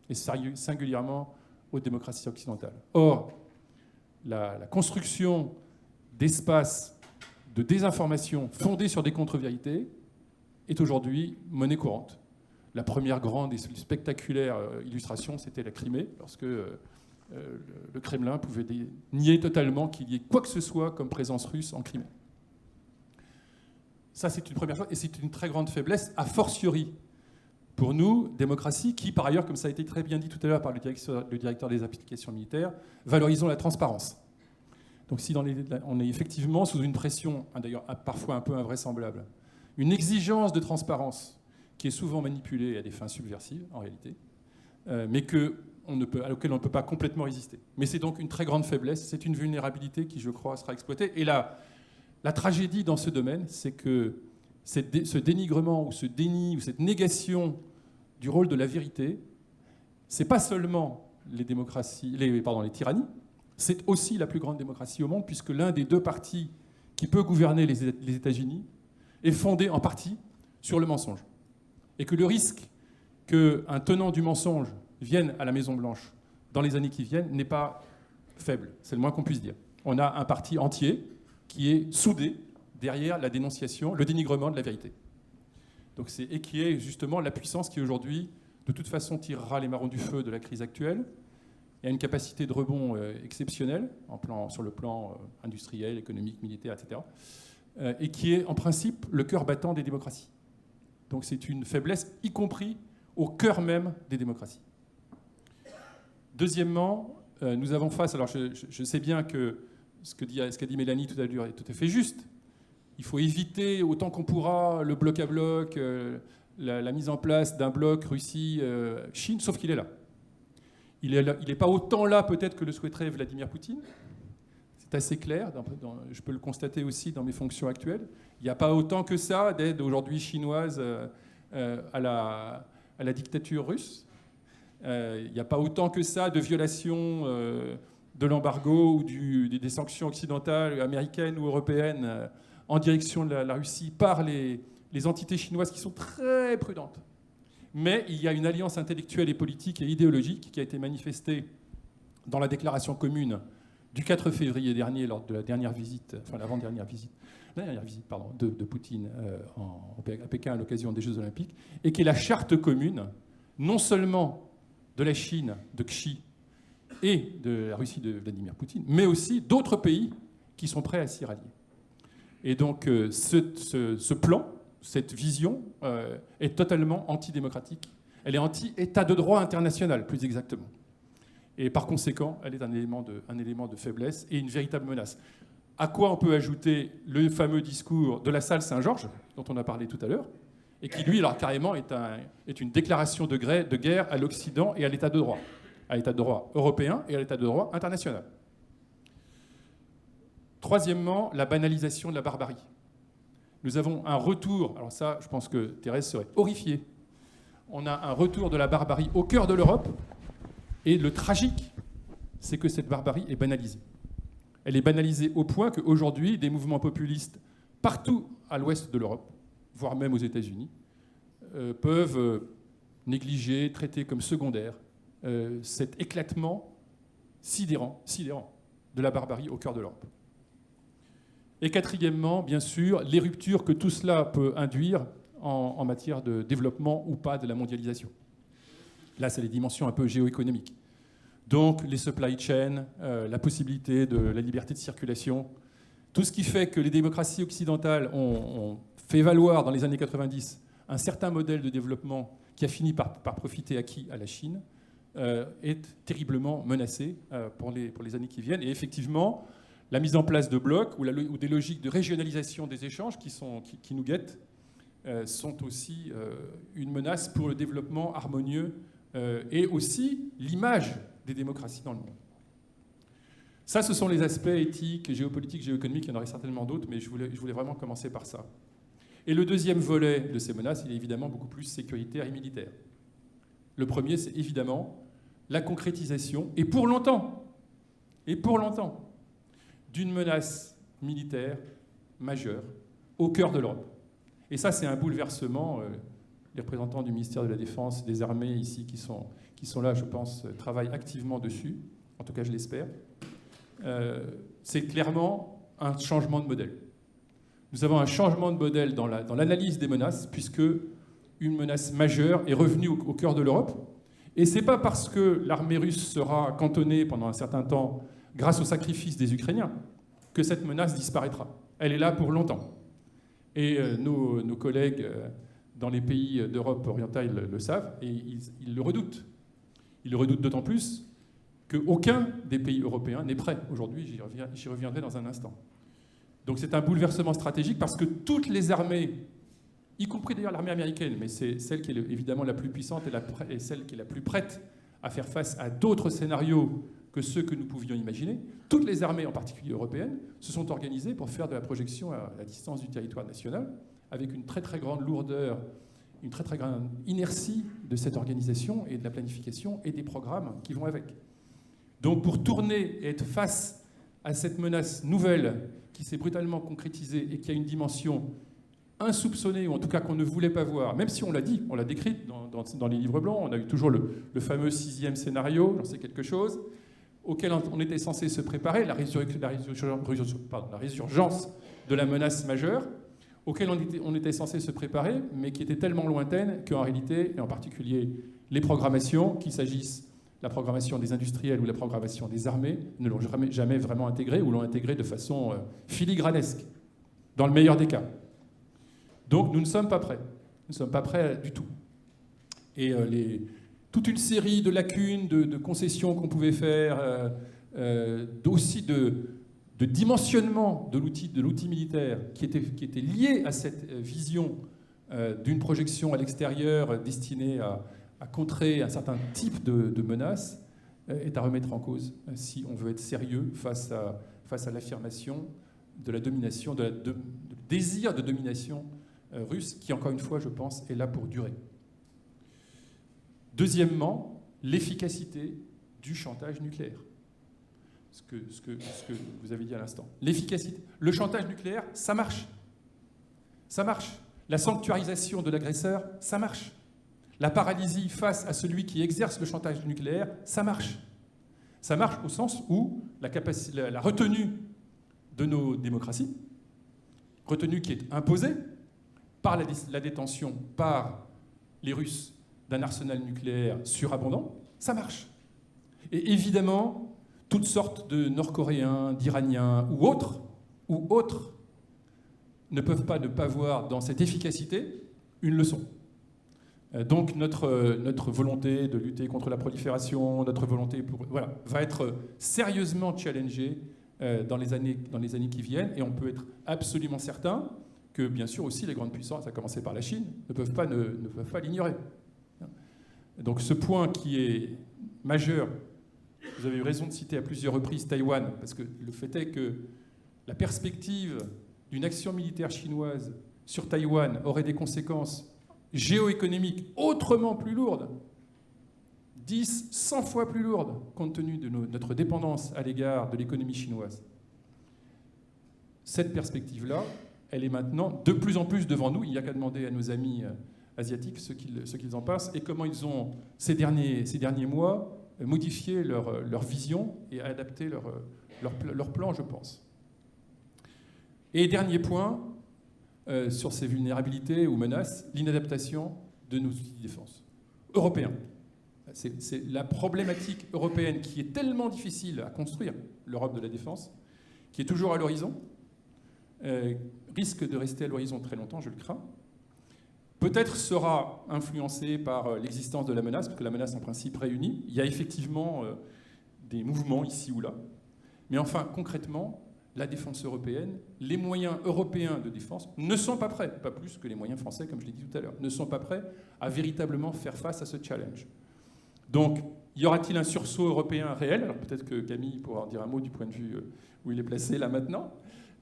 et singulièrement aux démocraties occidentales. Or, la construction d'espaces de désinformation fondés sur des contre-vérités est aujourd'hui monnaie courante. La première grande et spectaculaire illustration, c'était la Crimée, lorsque le Kremlin pouvait nier totalement qu'il y ait quoi que ce soit comme présence russe en Crimée. Ça, c'est une première chose, et c'est une très grande faiblesse, a fortiori pour nous, démocratie, qui, par ailleurs, comme ça a été très bien dit tout à l'heure par le directeur des applications militaires, valorisons la transparence. Donc si on est effectivement sous une pression, d'ailleurs parfois un peu invraisemblable, une exigence de transparence qui est souvent manipulée à des fins subversives, en réalité, mais à laquelle on ne peut pas complètement résister. Mais c'est donc une très grande faiblesse, c'est une vulnérabilité qui, je crois, sera exploitée. Et la tragédie dans ce domaine, c'est que ce dénigrement ou ce déni ou cette négation du rôle de la vérité, c'est pas seulement les tyrannies, c'est aussi la plus grande démocratie au monde, puisque l'un des deux partis qui peut gouverner les États-Unis est fondé en partie sur le mensonge. Et que le risque qu'un tenant du mensonge vienne à la Maison-Blanche dans les années qui viennent n'est pas faible, c'est le moins qu'on puisse dire. On a un parti entier qui est soudé derrière la dénonciation, le dénigrement de la vérité. Donc et qui est justement la puissance qui aujourd'hui, de toute façon, tirera les marrons du feu de la crise actuelle. Il y a une capacité de rebond exceptionnelle sur le plan industriel, économique, militaire, etc. Et qui est en principe le cœur battant des démocraties. Donc c'est une faiblesse, y compris au cœur même des démocraties. Deuxièmement, nous avons face... Alors je sais bien que ce qu'a dit Mélanie tout à l'heure est tout à fait juste. Il faut éviter autant qu'on pourra le bloc à bloc, la mise en place d'un bloc Russie-Chine, sauf qu'il est là. Il n'est pas autant là peut-être que le souhaiterait Vladimir Poutine. C'est assez clair, je peux le constater aussi dans mes fonctions actuelles. Il n'y a pas autant que ça d'aide aujourd'hui chinoise à la dictature russe. Il n'y a pas autant que ça de violation de l'embargo ou des sanctions occidentales, américaines ou européennes en direction de la Russie par les entités chinoises qui sont très prudentes. Mais il y a une alliance intellectuelle et politique et idéologique qui a été manifestée dans la déclaration commune du 4 février dernier, lors de la dernière visite, enfin l'avant-dernière visite, de Poutine à Pékin à l'occasion des Jeux Olympiques, et qui est la charte commune, non seulement de la Chine, de Xi, et de la Russie de Vladimir Poutine, mais aussi d'autres pays qui sont prêts à s'y rallier. Et donc ce plan, cette vision est totalement antidémocratique. Elle est anti-état de droit international, plus exactement. Et par conséquent, elle est un élément de faiblesse et une véritable menace. À quoi on peut ajouter le fameux discours de la salle Saint-Georges, dont on a parlé tout à l'heure, et qui, lui, alors carrément, est une déclaration de guerre à l'Occident et à l'état de droit européen et à l'état de droit international. Troisièmement, la banalisation de la barbarie. Nous avons un retour, alors ça, je pense que Thérèse serait horrifiée, on a un retour de la barbarie au cœur de l'Europe, et le tragique, c'est que cette barbarie est banalisée. Elle est banalisée au point qu'aujourd'hui, des mouvements populistes partout à l'ouest de l'Europe, voire même aux États-Unis, peuvent négliger, traiter comme secondaire cet éclatement sidérant de la barbarie au cœur de l'Europe. Et quatrièmement, bien sûr, les ruptures que tout cela peut induire en matière de développement ou pas de la mondialisation. Là, c'est les dimensions un peu géoéconomiques. Donc, les supply chains, la possibilité de la liberté de circulation, tout ce qui fait que les démocraties occidentales ont fait valoir dans les années 90 un certain modèle de développement qui a fini par profiter à qui ? À la Chine, est terriblement menacée pour les années qui viennent. Et effectivement, la mise en place de blocs ou des logiques de régionalisation des échanges qui nous guettent sont aussi une menace pour le développement harmonieux et aussi l'image des démocraties dans le monde. Ça, ce sont les aspects éthiques, géopolitiques, géoéconomiques. Il y en aurait certainement d'autres, mais je voulais vraiment commencer par ça. Et le deuxième volet de ces menaces, il est évidemment beaucoup plus sécuritaire et militaire. Le premier, c'est évidemment la concrétisation, et pour longtemps, d'une menace militaire majeure au cœur de l'Europe. Et ça, c'est un bouleversement. Les représentants du ministère de la Défense, des armées ici qui sont là, je pense, travaillent activement dessus. En tout cas, je l'espère. C'est clairement un changement de modèle. Nous avons un changement de modèle dans l'analyse des menaces, puisque une menace majeure est revenue au cœur de l'Europe. Et ce n'est pas parce que l'armée russe sera cantonnée pendant un certain temps grâce au sacrifice des Ukrainiens que cette menace disparaîtra. Elle est là pour longtemps. Et nos collègues dans les pays d'Europe orientale le savent, et ils le redoutent. Ils le redoutent d'autant plus qu'aucun des pays européens n'est prêt aujourd'hui, j'y reviendrai dans un instant. Donc c'est un bouleversement stratégique parce que toutes les armées, y compris d'ailleurs l'armée américaine, mais c'est celle qui est évidemment la plus puissante et celle qui est la plus prête à faire face à d'autres scénarios que ceux que nous pouvions imaginer, toutes les armées, en particulier européennes, se sont organisées pour faire de la projection à la distance du territoire national, avec une très très grande lourdeur, une très très grande inertie de cette organisation et de la planification et des programmes qui vont avec. Donc pour tourner et être face à cette menace nouvelle qui s'est brutalement concrétisée et qui a une dimension insoupçonnée, ou en tout cas qu'on ne voulait pas voir, même si on l'a dit, on l'a décrite dans les livres blancs, on a eu toujours le fameux 6e scénario, j'en sais quelque chose, auquel on était censé se préparer, la résurgence de la menace majeure, auquel on était censé se préparer, mais qui était tellement lointaine qu'en réalité, et en particulier les programmations, qu'il s'agisse la programmation des industriels ou la programmation des armées, ne l'ont jamais vraiment intégré ou l'ont intégré de façon filigranesque, dans le meilleur des cas. Donc nous ne sommes pas prêts. Nous ne sommes pas prêts du tout. Et toute une série de lacunes, de concessions qu'on pouvait faire, aussi de dimensionnement de l'outil militaire qui était lié à cette vision d'une projection à l'extérieur destinée à contrer un certain type de menaces, est à remettre en cause si on veut être sérieux face à l'affirmation de la domination, du désir de domination russe, qui, encore une fois, je pense, est là pour durer. Deuxièmement, l'efficacité du chantage nucléaire. Ce que vous avez dit à l'instant. L'efficacité. Le chantage nucléaire, ça marche. Ça marche. La sanctuarisation de l'agresseur, ça marche. La paralysie face à celui qui exerce le chantage nucléaire, ça marche. Ça marche au sens où la retenue de nos démocraties, retenue qui est imposée par la détention par les Russes d'un arsenal nucléaire surabondant, ça marche. Et évidemment, toutes sortes de Nord-Coréens, d'Iraniens ou autres ne peuvent pas ne pas voir dans cette efficacité une leçon. Donc notre volonté de lutter contre la prolifération, notre volonté va être sérieusement challengée dans les années qui viennent, et on peut être absolument certain que, bien sûr, aussi les grandes puissances, à commencer par la Chine, ne peuvent pas l'ignorer. Donc ce point qui est majeur, vous avez eu raison de citer à plusieurs reprises Taïwan, parce que le fait est que la perspective d'une action militaire chinoise sur Taïwan aurait des conséquences géoéconomiques autrement plus lourdes, 10, 100 fois plus lourdes, compte tenu de notre dépendance à l'égard de l'économie chinoise. Cette perspective-là, elle est maintenant de plus en plus devant nous. Il n'y a qu'à demander à nos amis asiatiques ce qu'ils en pensent et comment ils ont, ces derniers mois, modifié leur vision et adapté leur plan, je pense. Et dernier point, sur ces vulnérabilités ou menaces, l'inadaptation de nos outils de défense européens. C'est la problématique européenne qui est tellement difficile à construire, l'Europe de la défense, qui est toujours à l'horizon, risque de rester à l'horizon très longtemps, je le crains, peut-être sera influencé par l'existence de la menace, parce que la menace en principe réunit. Il y a effectivement des mouvements ici ou là. Mais enfin, concrètement, la défense européenne, les moyens européens de défense ne sont pas prêts, pas plus que les moyens français, comme je l'ai dit tout à l'heure, ne sont pas prêts à véritablement faire face à ce challenge. Donc, y aura-t-il un sursaut européen réel? Alors peut-être que Camille pourra en dire un mot du point de vue où il est placé là maintenant.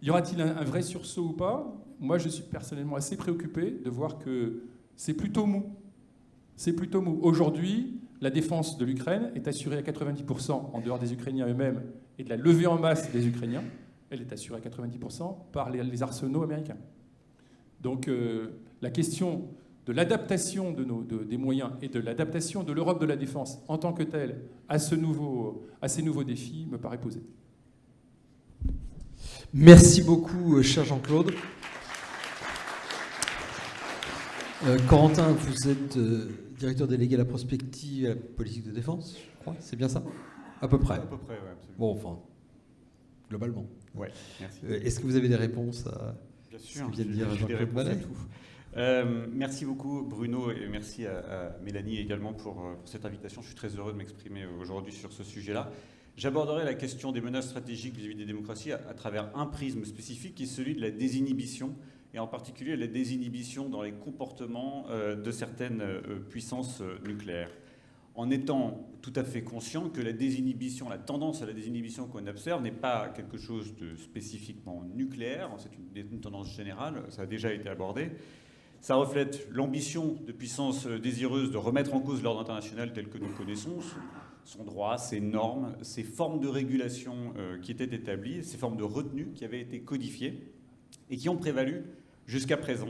Y aura-t-il un vrai sursaut ou pas? Moi, je suis personnellement assez préoccupé de voir que c'est plutôt mou. C'est plutôt mou. Aujourd'hui, la défense de l'Ukraine est assurée à 90% en dehors des Ukrainiens eux-mêmes et de la levée en masse des Ukrainiens. Elle est assurée à 90% par les arsenaux américains. Donc la question de l'adaptation des moyens et de l'adaptation de l'Europe de la défense en tant que telle à ces nouveaux défis me paraît posée. Merci beaucoup, cher Jean-Claude. Corentin, vous êtes directeur délégué à la prospective et à la politique de défense, je crois, c'est bien ça? À peu près. À peu près, oui, absolument. Bon, enfin, globalement. Oui, merci. Est-ce que vous avez des réponses à Bien ce sûr, que vient de dire j'ai des Jean-Claude réponses à Ballet? tout. Merci beaucoup Bruno et merci à Mélanie également pour cette invitation. Je suis très heureux de m'exprimer aujourd'hui sur ce sujet-là. J'aborderai la question des menaces stratégiques vis-à-vis des démocraties à travers un prisme spécifique qui est celui de la désinhibition et en particulier la désinhibition dans les comportements de certaines puissances nucléaires. En étant tout à fait conscient que la désinhibition, la tendance à la désinhibition qu'on observe n'est pas quelque chose de spécifiquement nucléaire, c'est une tendance générale, ça a déjà été abordé. Ça reflète l'ambition de puissances désireuses de remettre en cause l'ordre international tel que nous connaissons, son droit, ses normes, ses formes de régulation qui étaient établies, ces formes de retenue qui avaient été codifiées et qui ont prévalu jusqu'à présent.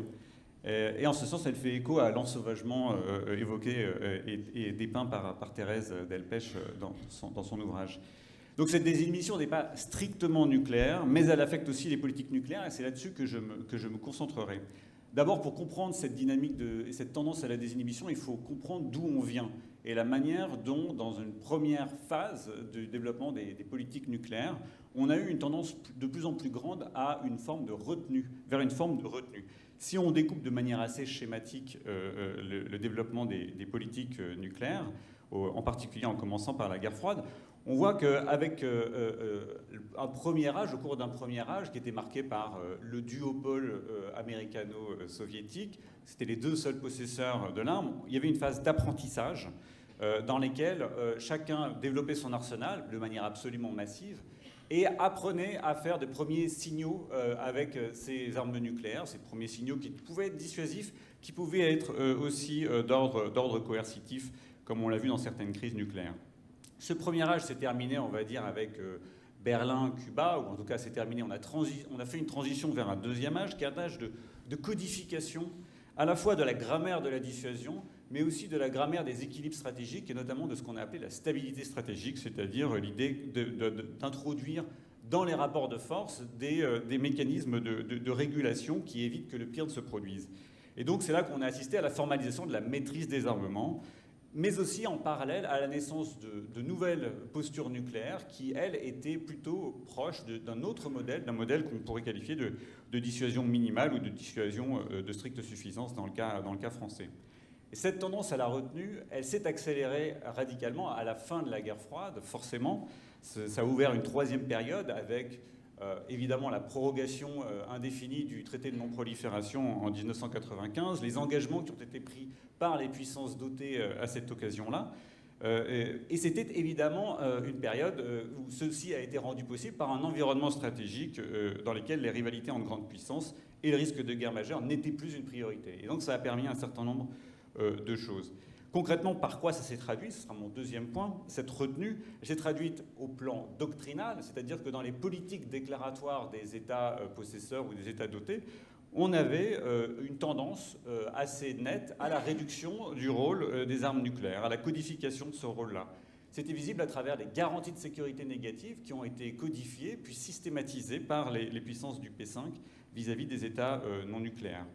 Et en ce sens, elle fait écho à l'ensauvagement évoqué et dépeint par Thérèse Delpech dans son ouvrage. Donc cette désinhibition n'est pas strictement nucléaire, mais elle affecte aussi les politiques nucléaires, et c'est là-dessus que je me concentrerai. D'abord, pour comprendre cette dynamique et cette tendance à la désinhibition, il faut comprendre d'où on vient et la manière dont, dans une première phase du développement des politiques nucléaires, on a eu une tendance de plus en plus grande à une forme de retenue, vers une forme de retenue. Si on découpe de manière assez schématique le développement des politiques nucléaires, en particulier en commençant par la guerre froide, on voit qu'avec un premier âge, au cours d'un premier âge qui était marqué par le duopole américano-soviétique, c'était les deux seuls possesseurs de l'arme, il y avait une phase d'apprentissage dans laquelle chacun développait son arsenal de manière absolument massive et apprenait à faire de premiers signaux avec ces armes nucléaires, ces premiers signaux qui pouvaient être dissuasifs, qui pouvaient être aussi d'ordre coercitif, comme on l'a vu dans certaines crises nucléaires. Ce premier âge s'est terminé, on va dire, avec Berlin, Cuba, ou en tout cas c'est terminé, on a fait une transition vers un deuxième âge, qui est un âge de codification, à la fois de la grammaire de la dissuasion, mais aussi de la grammaire des équilibres stratégiques, et notamment de ce qu'on a appelé la stabilité stratégique, c'est-à-dire l'idée d'introduire dans les rapports de force des mécanismes de régulation qui évitent que le pire ne se produise. Et donc c'est là qu'on a assisté à la formalisation de la maîtrise des armements, mais aussi en parallèle à la naissance de nouvelles postures nucléaires qui, elles, étaient plutôt proches d'un autre modèle, d'un modèle qu'on pourrait qualifier de dissuasion minimale ou de dissuasion de stricte suffisance dans le cas français. Et cette tendance à la retenue, elle s'est accélérée radicalement à la fin de la guerre froide, forcément. Ça a ouvert une troisième période avec évidemment la prorogation indéfinie du traité de non-prolifération en 1995, les engagements qui ont été pris par les puissances dotées à cette occasion-là. Et c'était évidemment une période où ceci a été rendu possible par un environnement stratégique dans lequel les rivalités entre grandes puissances et le risque de guerre majeure n'étaient plus une priorité. Et donc ça a permis un certain nombre de choses. Concrètement, par quoi ça s'est traduit? Ce sera mon deuxième point. Cette retenue s'est traduite au plan doctrinal, c'est-à-dire que dans les politiques déclaratoires des États possesseurs ou des États dotés, on avait une tendance assez nette à la réduction du rôle des armes nucléaires, à la codification de ce rôle-là. C'était visible à travers les garanties de sécurité négatives qui ont été codifiées puis systématisées par les puissances du P5 vis-à-vis des États non nucléaires.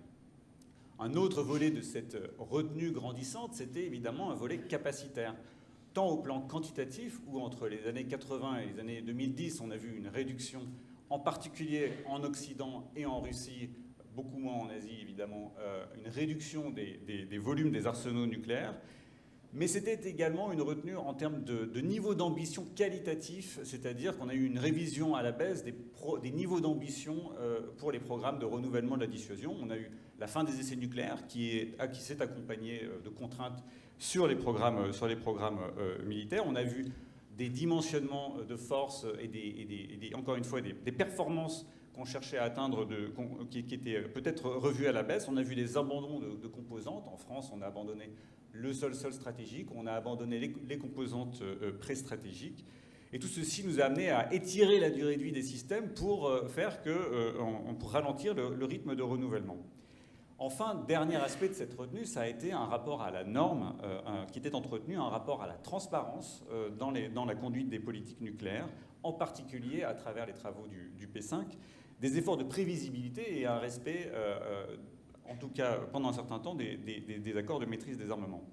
Un autre volet de cette retenue grandissante, c'était évidemment un volet capacitaire, tant au plan quantitatif, où entre les années 80 et les années 2010, on a vu une réduction, en particulier en Occident et en Russie, beaucoup moins en Asie évidemment, une réduction des volumes des arsenaux nucléaires. Mais c'était également une retenue en termes de niveau d'ambition qualitatif, c'est-à-dire qu'on a eu une révision à la baisse des niveaux d'ambition pour les programmes de renouvellement de la dissuasion. On a eu la fin des essais nucléaires qui s'est accompagnée de contraintes sur les programmes militaires. On a vu des dimensionnements de force et encore une fois des performances qu'on cherchait à atteindre, qui étaient peut-être revues à la baisse. On a vu des abandons de composantes. En France, on a abandonné le sol stratégique, on a abandonné les composantes pré-stratégiques. Et tout ceci nous a amené à étirer la durée de vie des systèmes pour pour ralentir le rythme de renouvellement. Enfin, dernier aspect de cette retenue, ça a été un rapport à la norme qui était entretenu, un rapport à la transparence dans la conduite des politiques nucléaires, en particulier à travers les travaux du P5, des efforts de prévisibilité et un respect en tout cas pendant un certain temps, des accords de maîtrise des armements.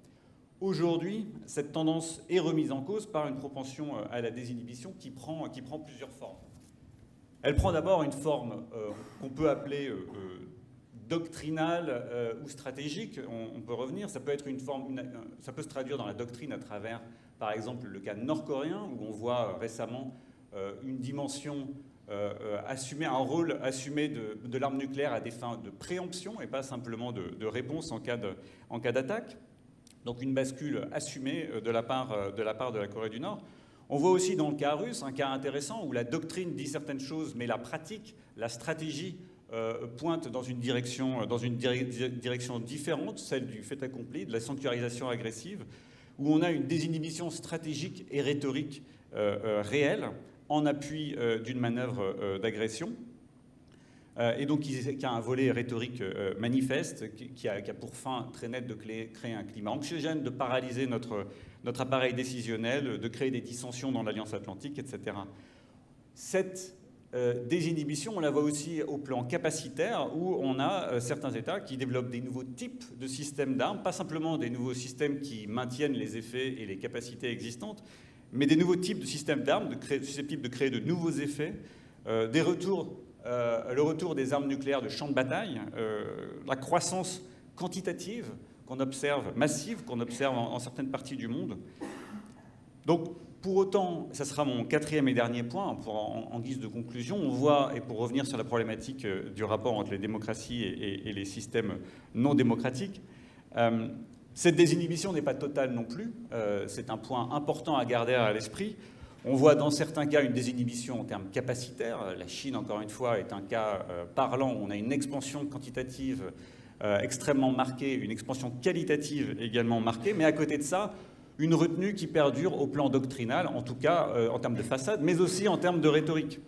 Aujourd'hui, cette tendance est remise en cause par une propension à la désinhibition qui prend plusieurs formes. Elle prend d'abord une forme qu'on peut appeler doctrinale ou stratégique. On peut revenir. Ça peut être ça peut se traduire dans la doctrine à travers, par exemple, le cas nord-coréen, où on voit récemment une dimension assumer un rôle assumé de l'arme nucléaire à des fins de préemption et pas simplement de réponse en cas d'attaque. Donc une bascule assumée de la part de la Corée du Nord. On voit aussi dans le cas russe un cas intéressant où la doctrine dit certaines choses, mais la pratique, la stratégie pointe dans une direction différente, celle du fait accompli, de la sanctuarisation agressive, où on a une désinhibition stratégique et rhétorique réelle, en appui d'une manœuvre d'agression, et donc qui a un volet rhétorique manifeste, qui a pour fin très net de créer un climat anxiogène, de paralyser notre appareil décisionnel, de créer des dissensions dans l'Alliance Atlantique, etc. Cette désinhibition, on la voit aussi au plan capacitaire, où on a certains États qui développent des nouveaux types de systèmes d'armes, pas simplement des nouveaux systèmes qui maintiennent les effets et les capacités existantes, mais des nouveaux types de systèmes d'armes susceptibles de créer de nouveaux effets, le retour des armes nucléaires de champ de bataille, la croissance quantitative qu'on observe, massive, qu'on observe en certaines parties du monde. Donc, pour autant, ça sera mon quatrième et dernier point, en guise de conclusion, on voit, et pour revenir sur la problématique du rapport entre les démocraties et les systèmes non démocratiques, cette désinhibition n'est pas totale non plus. C'est un point important à garder à l'esprit. On voit dans certains cas une désinhibition en termes capacitaires. La Chine, encore une fois, est un cas parlant. On a une expansion quantitative extrêmement marquée, une expansion qualitative également marquée. Mais à côté de ça, une retenue qui perdure au plan doctrinal, en tout cas en termes de façade, mais aussi en termes de rhétorique.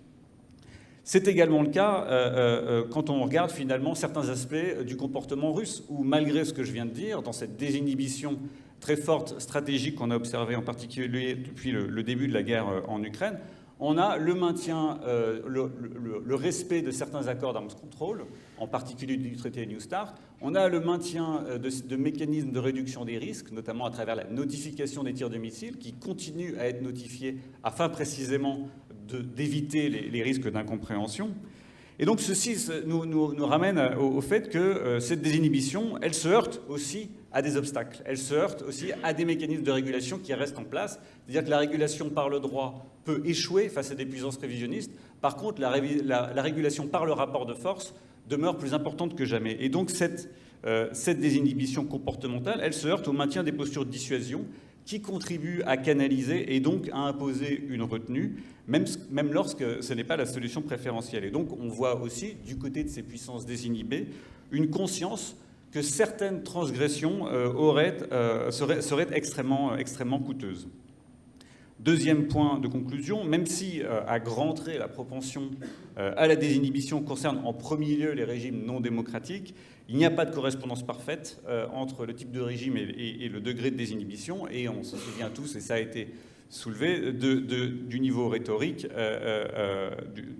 C'est également le cas quand on regarde finalement certains aspects du comportement russe, où malgré ce que je viens de dire, dans cette désinhibition très forte stratégique qu'on a observée en particulier depuis le début de la guerre en Ukraine, on a le maintien, le respect de certains accords d'arms control, en particulier du traité New START. On a le maintien de mécanismes de réduction des risques, notamment à travers la notification des tirs de missiles, qui continuent à être notifiés afin précisément d'éviter les risques d'incompréhension. Et donc ceci nous ramène au fait que cette désinhibition, elle se heurte aussi à des obstacles. Elle se heurte aussi à des mécanismes de régulation qui restent en place. C'est-à-dire que la régulation par le droit peut échouer face à des puissances révisionnistes. Par contre, la régulation par le rapport de force demeure plus importante que jamais. Et donc cette désinhibition comportementale, elle se heurte au maintien des postures de dissuasion qui contribuent à canaliser et donc à imposer une retenue, même lorsque ce n'est pas la solution préférentielle. Et donc on voit aussi, du côté de ces puissances désinhibées, une conscience que certaines transgressions seraient extrêmement coûteuses. Deuxième point de conclusion, même si à grands traits la propension à la désinhibition concerne en premier lieu les régimes non démocratiques, il n'y a pas de correspondance parfaite entre le type de régime et le degré de désinhibition, et on se souvient tous, et ça a été soulevé, du niveau rhétorique,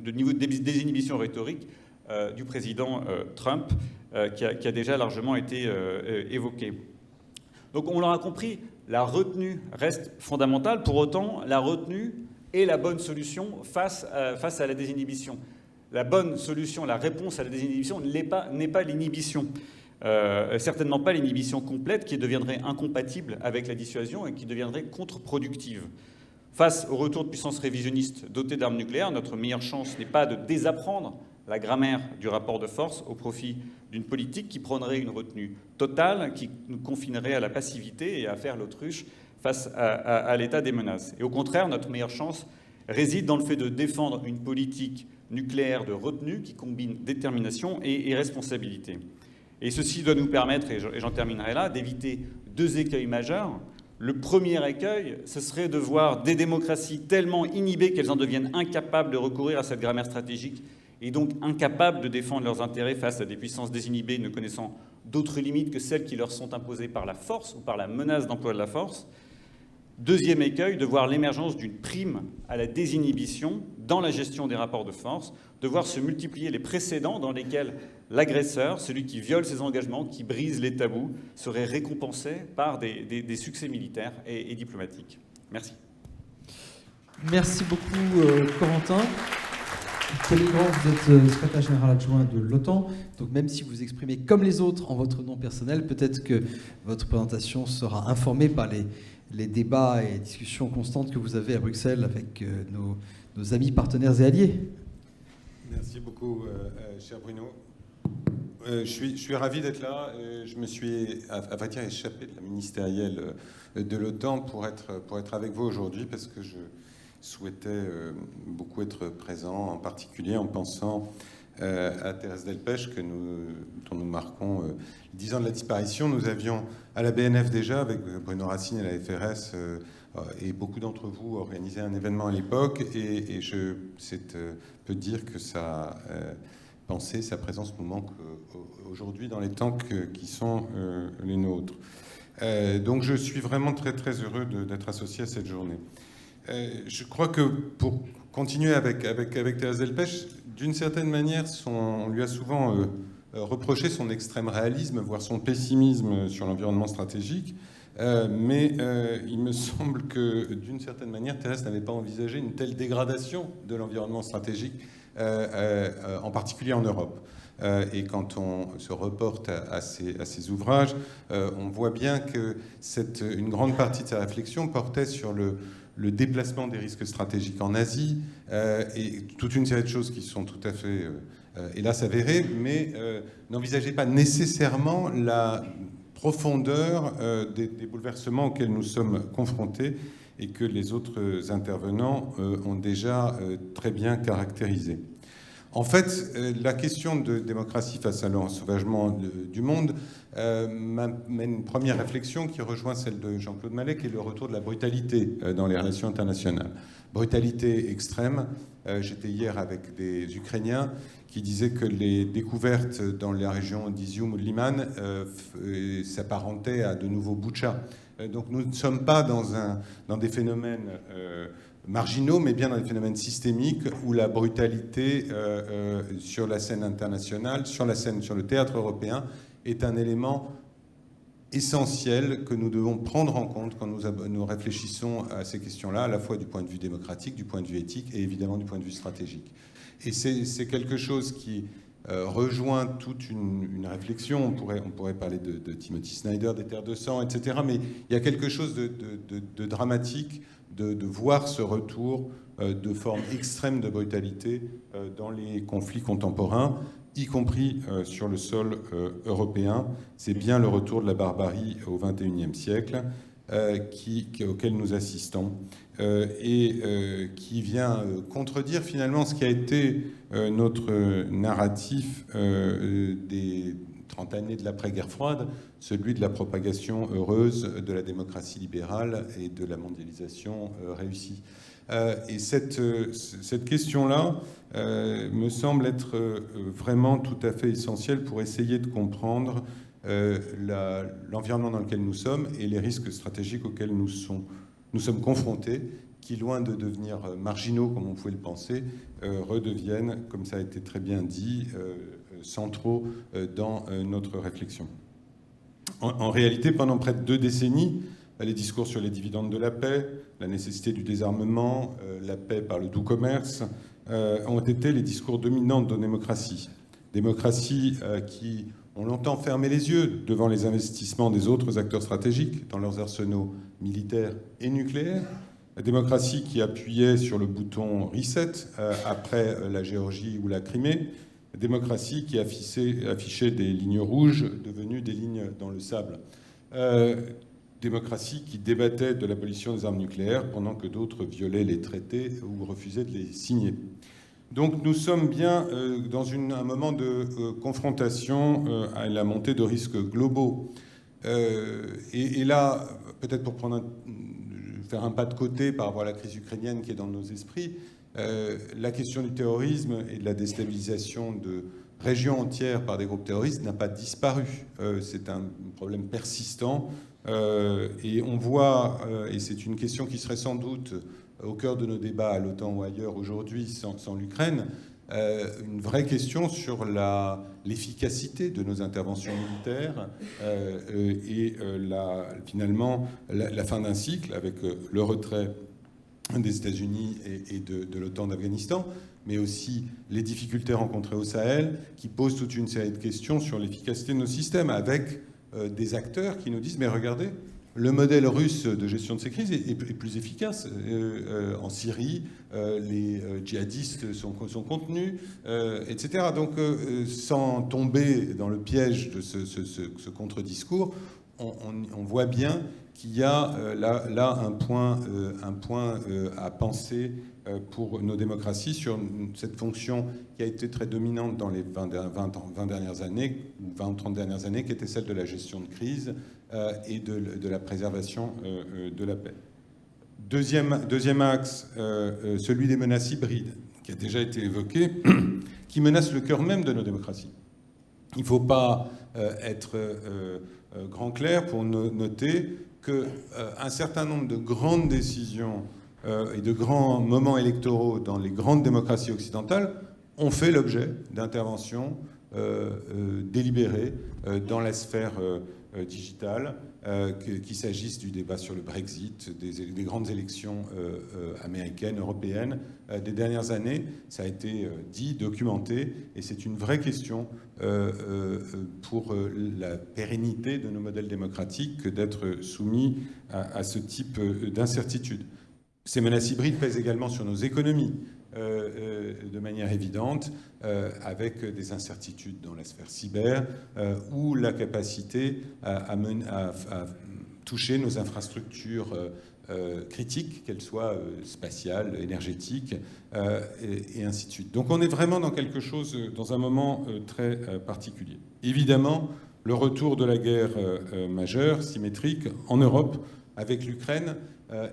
du niveau de désinhibition rhétorique du président Trump, qui a déjà largement été évoqué. Donc on l'aura compris, la retenue reste fondamentale. Pour autant, la retenue est la bonne solution face à la désinhibition. la bonne solution, la réponse à la désinhibition n'est pas l'inhibition. Certainement pas l'inhibition complète qui deviendrait incompatible avec la dissuasion et qui deviendrait contre-productive. Face au retour de puissances révisionnistes dotées d'armes nucléaires, notre meilleure chance n'est pas de désapprendre la grammaire du rapport de force au profit d'une politique qui prendrait une retenue totale, qui nous confinerait à la passivité et à faire l'autruche face à l'état des menaces. Et au contraire, notre meilleure chance réside dans le fait de défendre une politique nucléaire de retenue qui combine détermination et responsabilité. Et ceci doit nous permettre, et j'en terminerai là, d'éviter 2 écueils majeurs. Le premier écueil, ce serait de voir des démocraties tellement inhibées qu'elles en deviennent incapables de recourir à cette grammaire stratégique et donc incapables de défendre leurs intérêts face à des puissances désinhibées ne connaissant d'autres limites que celles qui leur sont imposées par la force ou par la menace d'emploi de la force. Deuxième écueil, de voir l'émergence d'une prime à la désinhibition dans la gestion des rapports de force, de voir se multiplier les précédents dans lesquels l'agresseur, celui qui viole ses engagements, qui brise les tabous, serait récompensé par des succès militaires et diplomatiques. Merci. Merci beaucoup, Corentin. Pellegrin, vous êtes secrétaire général adjoint de l'OTAN, donc même si vous exprimez comme les autres en votre nom personnel, peut-être que votre présentation sera informée par les débats et discussions constantes que vous avez à Bruxelles avec nos amis, partenaires et alliés. Merci beaucoup, cher Bruno. Je suis ravi d'être là. Je me suis, à vrai dire, échappé de la ministérielle de l'OTAN pour être avec vous aujourd'hui parce que je souhaitais beaucoup être présent, en particulier en pensant à Thérèse Delpech, dont nous marquons 10 ans de la disparition. Nous avions à la BNF déjà, avec Bruno Racine et la FRS, et beaucoup d'entre vous, organisé un événement à l'époque, et je peux dire que sa pensée, sa présence nous manque aujourd'hui dans les temps qui sont les nôtres. Donc je suis vraiment très très heureux d'être associé à cette journée. Je crois que pour continuer avec Thérèse Delpech, d'une certaine manière, on lui a souvent reproché son extrême réalisme, voire son pessimisme sur l'environnement stratégique. Mais il me semble que, d'une certaine manière, Thérèse n'avait pas envisagé une telle dégradation de l'environnement stratégique, en particulier en Europe. Et quand on se reporte à ses ouvrages, on voit bien que une grande partie de sa réflexion portait sur le déplacement des risques stratégiques en Asie, et toute une série de choses qui sont tout à fait, hélas, avérées, mais n'envisageait pas nécessairement la profondeur des bouleversements auxquels nous sommes confrontés et que les autres intervenants ont déjà très bien caractérisé. En fait, la question de démocratie face à l'ensauvagement du monde m'amène une première réflexion qui rejoint celle de Jean-Claude Mallet, qui est le retour de la brutalité dans les relations internationales. Brutalité extrême. J'étais hier avec des Ukrainiens qui disaient que les découvertes dans la région d'Izium ou de Liman s'apparentaient à de nouveaux Boutcha. Donc nous ne sommes pas dans des phénomènes marginaux, mais bien dans des phénomènes systémiques où la brutalité sur la scène internationale, sur le théâtre européen, est un élément essentiel que nous devons prendre en compte quand nous réfléchissons à ces questions-là, à la fois du point de vue démocratique, du point de vue éthique et évidemment du point de vue stratégique. Et c'est quelque chose qui rejoint toute une réflexion. On pourrait parler de Timothy Snyder, des terres de sang, etc. Mais il y a quelque chose de dramatique de voir ce retour de formes extrêmes de brutalité dans les conflits contemporains, y compris sur le sol européen. C'est bien le retour de la barbarie au XXIe siècle auquel nous assistons et qui vient contredire finalement ce qui a été notre narratif des 30 années de l'après-guerre froide, celui de la propagation heureuse de la démocratie libérale et de la mondialisation réussie. Et cette question-là me semble être vraiment tout à fait essentielle pour essayer de comprendre l'environnement dans lequel nous sommes et les risques stratégiques auxquels nous sommes confrontés, qui, loin de devenir marginaux comme on pouvait le penser, redeviennent, comme ça a été très bien dit, centraux dans notre réflexion. En réalité, pendant près de 2 décennies, les discours sur les dividendes de la paix, la nécessité du désarmement, la paix par le doux commerce, ont été les discours dominants de nos démocraties. Démocraties qui ont longtemps fermé les yeux devant les investissements des autres acteurs stratégiques dans leurs arsenaux militaires et nucléaires. La démocratie qui appuyait sur le bouton reset après la Géorgie ou la Crimée. La démocratie qui affichait des lignes rouges devenues des lignes dans le sable. Démocratie qui débattait de l'abolition des armes nucléaires pendant que d'autres violaient les traités ou refusaient de les signer. Donc nous sommes bien dans un moment de confrontation à la montée de risques globaux. Et là, peut-être pour faire un pas de côté par rapport à la crise ukrainienne qui est dans nos esprits, la question du terrorisme et de la déstabilisation de régions entières par des groupes terroristes n'a pas disparu. C'est un problème persistant. Et on voit, et c'est une question qui serait sans doute au cœur de nos débats à l'OTAN ou ailleurs aujourd'hui sans l'Ukraine, une vraie question sur l'efficacité de nos interventions militaires et finalement la fin d'un cycle avec le retrait des États-Unis et de l'OTAN d'Afghanistan, mais aussi les difficultés rencontrées au Sahel, qui posent toute une série de questions sur l'efficacité de nos systèmes, avec des acteurs qui nous disent « mais regardez, le modèle russe de gestion de ces crises est plus efficace. En Syrie, les djihadistes sont contenus, etc. » Donc, sans tomber dans le piège de ce contre-discours, on voit bien qu'il y a là un point à penser pour nos démocraties sur cette fonction qui a été très dominante dans les 20 dernières années, ou 20 ou 30 dernières années, qui était celle de la gestion de crise et de la préservation de la paix. Deuxième axe, celui des menaces hybrides, qui a déjà été évoqué, qui menacent le cœur même de nos démocraties. Il ne faut pas être grand clair pour noter qu'un certain nombre de grandes décisions et de grands moments électoraux dans les grandes démocraties occidentales ont fait l'objet d'interventions délibérées dans la sphère digitale, qu'il s'agisse du débat sur le Brexit, des grandes élections américaines, européennes des dernières années. Ça a été dit, documenté, et c'est une vraie question pour la pérennité de nos modèles démocratiques que d'être soumis à ce type d'incertitude. Ces menaces hybrides pèsent également sur nos économies de manière évidente, avec des incertitudes dans la sphère cyber ou la capacité à toucher nos infrastructures critiques, qu'elles soient spatiales, énergétiques, et ainsi de suite. Donc on est vraiment dans quelque chose, dans un moment très particulier. Évidemment, le retour de la guerre majeure, symétrique, en Europe, avec l'Ukraine,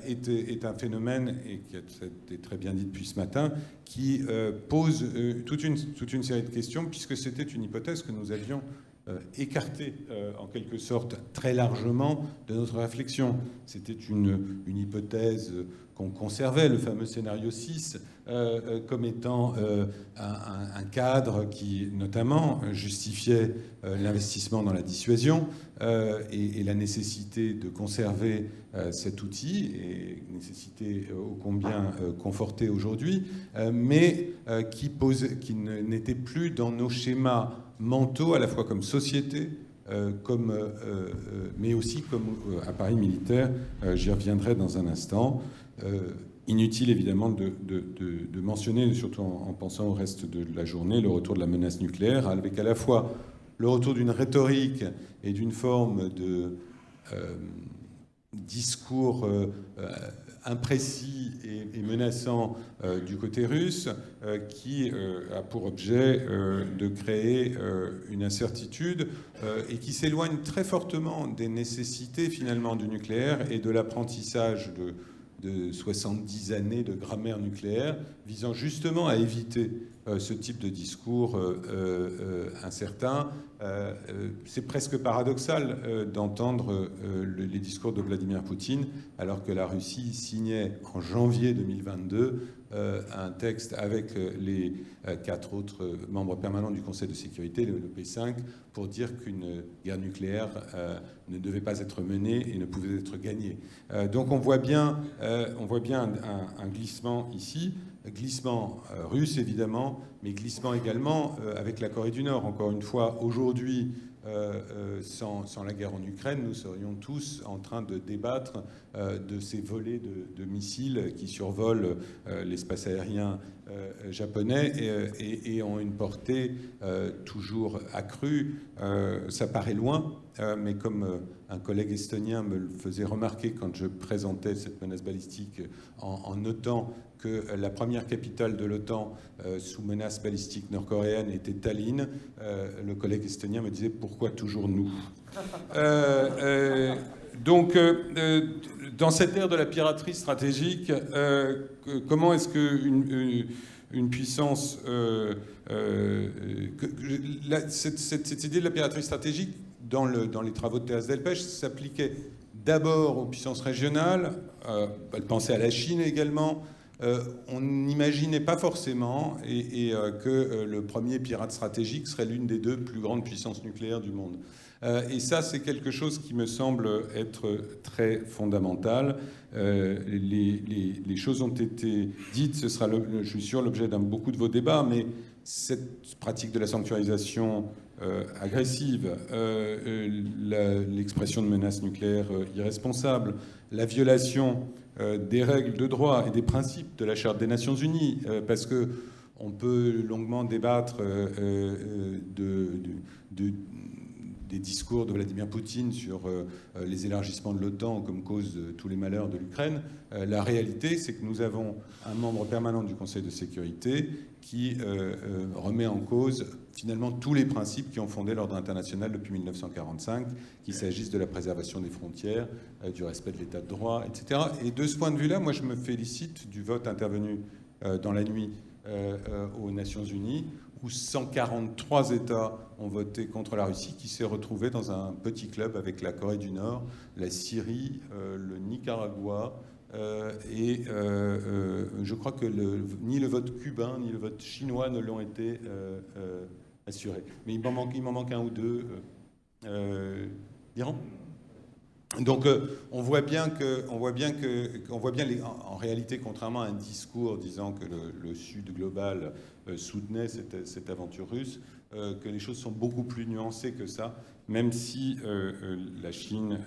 est un phénomène, et qui a été très bien dit depuis ce matin, qui pose toute une série de questions, puisque c'était une hypothèse que nous avions écartée, en quelque sorte, très largement de notre réflexion. C'était une hypothèse qu'on conservait, le fameux scénario 6, comme étant un cadre qui, notamment, justifiait l'investissement dans la dissuasion et la nécessité de conserver cet outil, et nécessité ô combien confortée aujourd'hui, mais qui n'était plus dans nos schémas mentaux, à la fois comme société, mais aussi comme appareil militaire. J'y reviendrai dans un instant. Inutile évidemment de mentionner, surtout en pensant au reste de la journée, le retour de la menace nucléaire, avec à la fois le retour d'une rhétorique et d'une forme de discours imprécis et menaçant du côté russe, qui a pour objet de créer une incertitude et qui s'éloigne très fortement des nécessités finalement du nucléaire et de l'apprentissage de 70 années de grammaire nucléaire, visant justement à éviter ce type de discours incertain. C'est presque paradoxal d'entendre les discours de Vladimir Poutine, alors que la Russie signait en janvier 2022 un texte avec les 4 autres membres permanents du Conseil de sécurité, le P5, pour dire qu'une guerre nucléaire ne devait pas être menée et ne pouvait être gagnée. Donc on voit bien un glissement ici, glissement russe évidemment, mais glissement également avec la Corée du Nord. Encore une fois, aujourd'hui, sans la guerre en Ukraine, nous serions tous en train de débattre de ces volées de missiles qui survolent l'espace aérien japonais et ont une portée toujours accrue. Ça paraît loin, mais comme un collègue estonien me le faisait remarquer quand je présentais cette menace balistique en notant que la première capitale de l'OTAN sous menace balistique nord-coréenne était Tallinn, le collègue estonien me disait « Pourquoi toujours nous ?» Donc, dans cette ère de la piraterie stratégique, comment est-ce qu'une puissance... cette idée de la piraterie stratégique, dans les travaux de Thérèse Delpech, s'appliquait d'abord aux puissances régionales, elle pensait à la Chine également. On n'imaginait pas forcément que le premier pirate stratégique serait l'une des 2 plus grandes puissances nucléaires du monde. Et ça, c'est quelque chose qui me semble être très fondamental. Les choses ont été dites, ce sera, je suis sûr, l'objet d'un beaucoup de vos débats, mais cette pratique de la sanctuarisation agressive, l'expression de menaces nucléaires irresponsables, la violation des règles de droit et des principes de la Charte des Nations Unies, parce que on peut longuement débattre des discours de Vladimir Poutine sur les élargissements de l'OTAN comme cause de tous les malheurs de l'Ukraine. La réalité, c'est que nous avons un membre permanent du Conseil de sécurité qui remet en cause finalement tous les principes qui ont fondé l'ordre international depuis 1945, qu'il s'agisse de la préservation des frontières, du respect de l'état de droit, etc. Et de ce point de vue-là, moi je me félicite du vote intervenu dans la nuit aux Nations Unies, où 143 États ont voté contre la Russie, qui s'est retrouvée dans un petit club avec la Corée du Nord, la Syrie, le Nicaragua, et je crois que ni le vote cubain ni le vote chinois ne l'ont été assurés. Mais il m'en manque un ou deux. L'Iran ? Donc on voit bien en réalité, contrairement à un discours disant que le Sud global soutenait cette aventure russe, que les choses sont beaucoup plus nuancées que ça, même si la Chine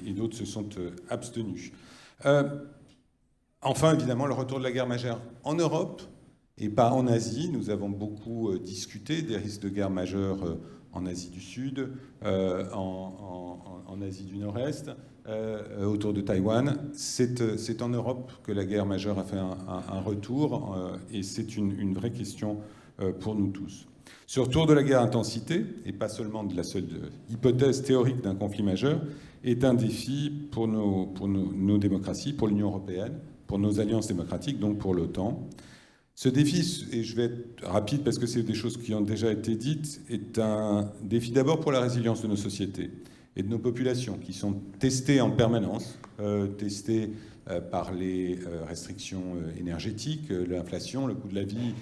et d'autres se sont abstenus. Enfin, évidemment, le retour de la guerre majeure en Europe et pas en Asie. Nous avons beaucoup discuté des risques de guerre majeure en Asie du Sud, en Asie du Nord-Est, autour de Taïwan. C'est en Europe que la guerre majeure a fait un retour, et c'est une vraie question pour nous tous. Ce retour de la guerre intensité, et pas seulement de la seule hypothèse théorique d'un conflit majeur, est un défi pour nos démocraties, pour l'Union européenne, pour nos alliances démocratiques, donc pour l'OTAN. Ce défi, et je vais être rapide parce que c'est des choses qui ont déjà été dites, est un défi d'abord pour la résilience de nos sociétés et de nos populations qui sont testées en permanence, testées par les restrictions énergétiques, l'inflation, le coût de la vie,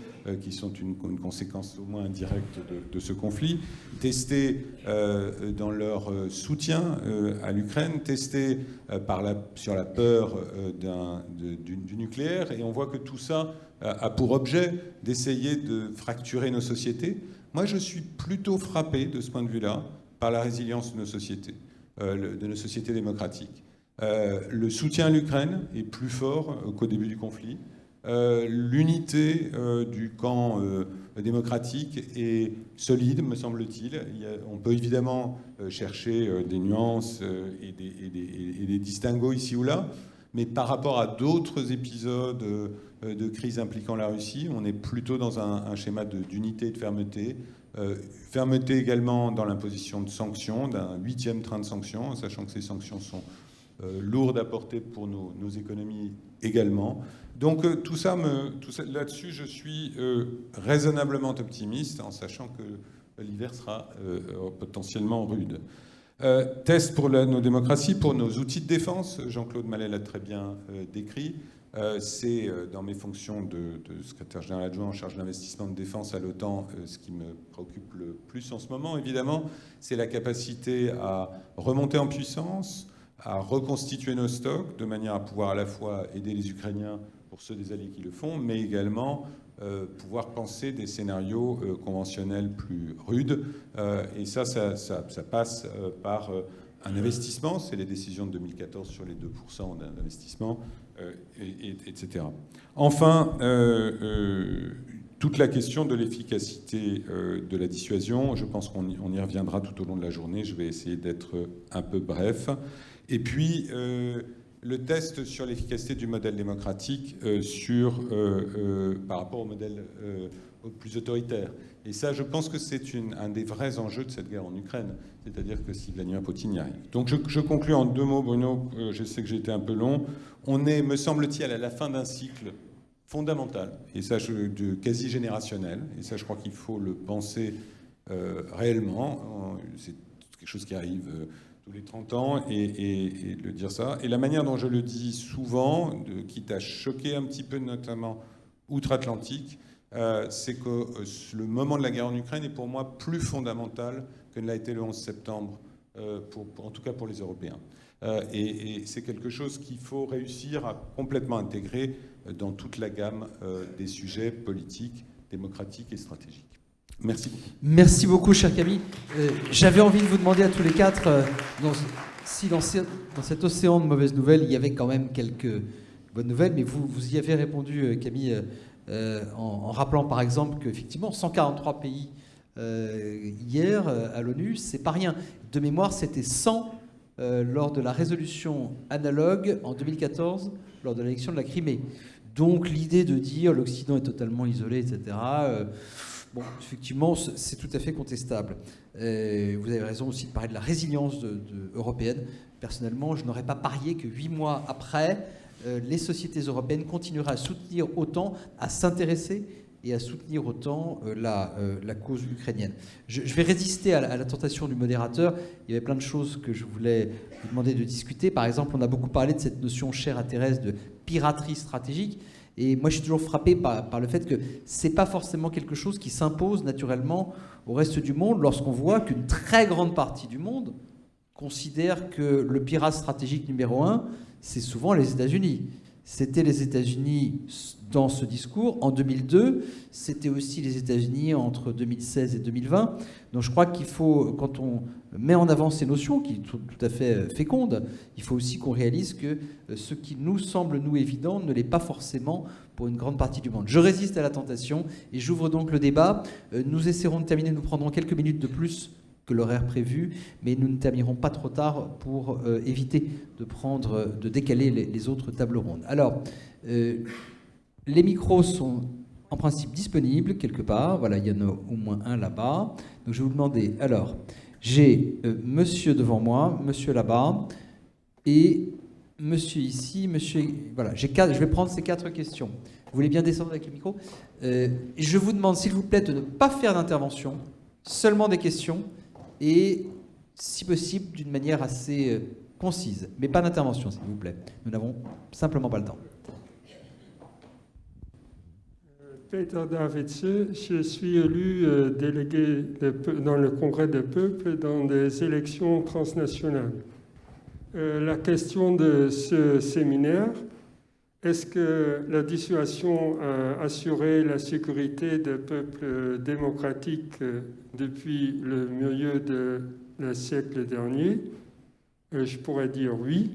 qui sont une conséquence au moins indirecte de ce conflit, testées dans leur soutien à l'Ukraine, testées sur la peur du nucléaire, et on voit que tout ça a pour objet d'essayer de fracturer nos sociétés. Moi, je suis plutôt frappé de ce point de vue-là par la résilience de nos sociétés démocratiques. Le soutien à l'Ukraine est plus fort qu'au début du conflit. L'unité du camp démocratique est solide, me semble-t-il. On peut évidemment chercher des nuances et des distinguos ici ou là, mais par rapport à d'autres épisodes de crise impliquant la Russie, on est plutôt dans un schéma d'unité et de fermeté. Fermeté également dans l'imposition de sanctions, d'un 8e train de sanctions, en sachant que ces sanctions sont lourdes à porter pour nos économies également. Donc tout ça là-dessus, je suis raisonnablement optimiste, en sachant que l'hiver sera potentiellement rude. Test pour nos démocraties, pour nos outils de défense. Jean-Claude Mallet l'a très bien décrit. C'est dans mes fonctions de secrétaire général adjoint en charge de l'investissement de défense à l'OTAN, ce qui me préoccupe le plus en ce moment, évidemment, c'est la capacité à remonter en puissance, à reconstituer nos stocks de manière à pouvoir à la fois aider les Ukrainiens pour ceux des alliés qui le font, mais également pouvoir penser des scénarios conventionnels plus rudes. Et ça passe par un investissement, c'est les décisions de 2014 sur les 2% d'investissement, etc. Enfin, toute la question de l'efficacité de la dissuasion, je pense qu'on y reviendra tout au long de la journée, je vais essayer d'être un peu bref. Et puis, le test sur l'efficacité du modèle démocratique par rapport au modèle plus autoritaire. Et ça, je pense que c'est un des vrais enjeux de cette guerre en Ukraine. C'est-à-dire que si Vladimir Poutine y arrive. Donc je conclus en 2 mots, Bruno. Je sais que j'ai été un peu long. On est, me semble-t-il, à la fin d'un cycle fondamental, et ça, quasi générationnel. Et ça, je crois qu'il faut le penser réellement. C'est quelque chose qui arrive tous les 30 ans, et le dire ça. Et la manière dont je le dis souvent, quitte à choquer un petit peu, notamment outre-Atlantique, c'est que le moment de la guerre en Ukraine est pour moi plus fondamental que ne l'a été le 11 septembre, en tout cas pour les Européens. Et c'est quelque chose qu'il faut réussir à complètement intégrer dans toute la gamme des sujets politiques, démocratiques et stratégiques. Merci beaucoup. Merci beaucoup, cher Camille. J'avais envie de vous demander à tous les quatre, si dans cet océan de mauvaises nouvelles, il y avait quand même quelques bonnes nouvelles, mais vous y avez répondu, Camille, en rappelant par exemple qu'effectivement 143 pays hier à l'ONU, c'est pas rien. De mémoire, c'était 100 lors de la résolution analogue en 2014, lors de l'élection de la Crimée. Donc l'idée de dire l'Occident est totalement isolé, etc., bon, effectivement, c'est tout à fait contestable. Vous avez raison aussi de parler de la résilience européenne. Personnellement, je n'aurais pas parié que 8 mois après, les sociétés européennes continueraient à soutenir autant, à s'intéresser et à soutenir autant la cause ukrainienne. Je vais résister à la tentation du modérateur. Il y avait plein de choses que je voulais vous demander de discuter. Par exemple, on a beaucoup parlé de cette notion chère à Thérèse de piraterie stratégique. Et moi, je suis toujours frappé par le fait que ce n'est pas forcément quelque chose qui s'impose naturellement au reste du monde lorsqu'on voit qu'une très grande partie du monde considère que le pirate stratégique numéro 1, c'est souvent les États-Unis. C'était les États-Unis dans ce discours. En 2002, c'était aussi les États-Unis entre 2016 et 2020. Donc je crois qu'il faut, quand on met en avant ces notions, qui sont tout à fait fécondes, il faut aussi qu'on réalise que ce qui nous semble, nous, évident, ne l'est pas forcément pour une grande partie du monde. Je résiste à la tentation et j'ouvre donc le débat. Nous essaierons de terminer, nous prendrons quelques minutes de plus que l'horaire prévu, mais nous ne terminerons pas trop tard pour éviter de décaler les autres tables rondes. Alors, les micros sont en principe disponibles quelque part. Voilà, il y en a au moins un là-bas. Donc je vais vous demander, alors, j'ai monsieur devant moi, monsieur là-bas, et monsieur ici, monsieur... Voilà, je vais prendre ces 4 questions. Vous voulez bien descendre avec le micro ? Je vous demande, s'il vous plaît, de ne pas faire d'intervention, seulement des questions, et si possible d'une manière assez concise, mais pas d'intervention, s'il vous plaît. Nous n'avons simplement pas le temps. Peter Davidse, je suis élu délégué dans le Congrès des peuples dans des élections transnationales. La question de ce séminaire, est-ce que la dissuasion a assuré la sécurité des peuples démocratiques depuis le milieu du siècle dernier? Je pourrais dire oui.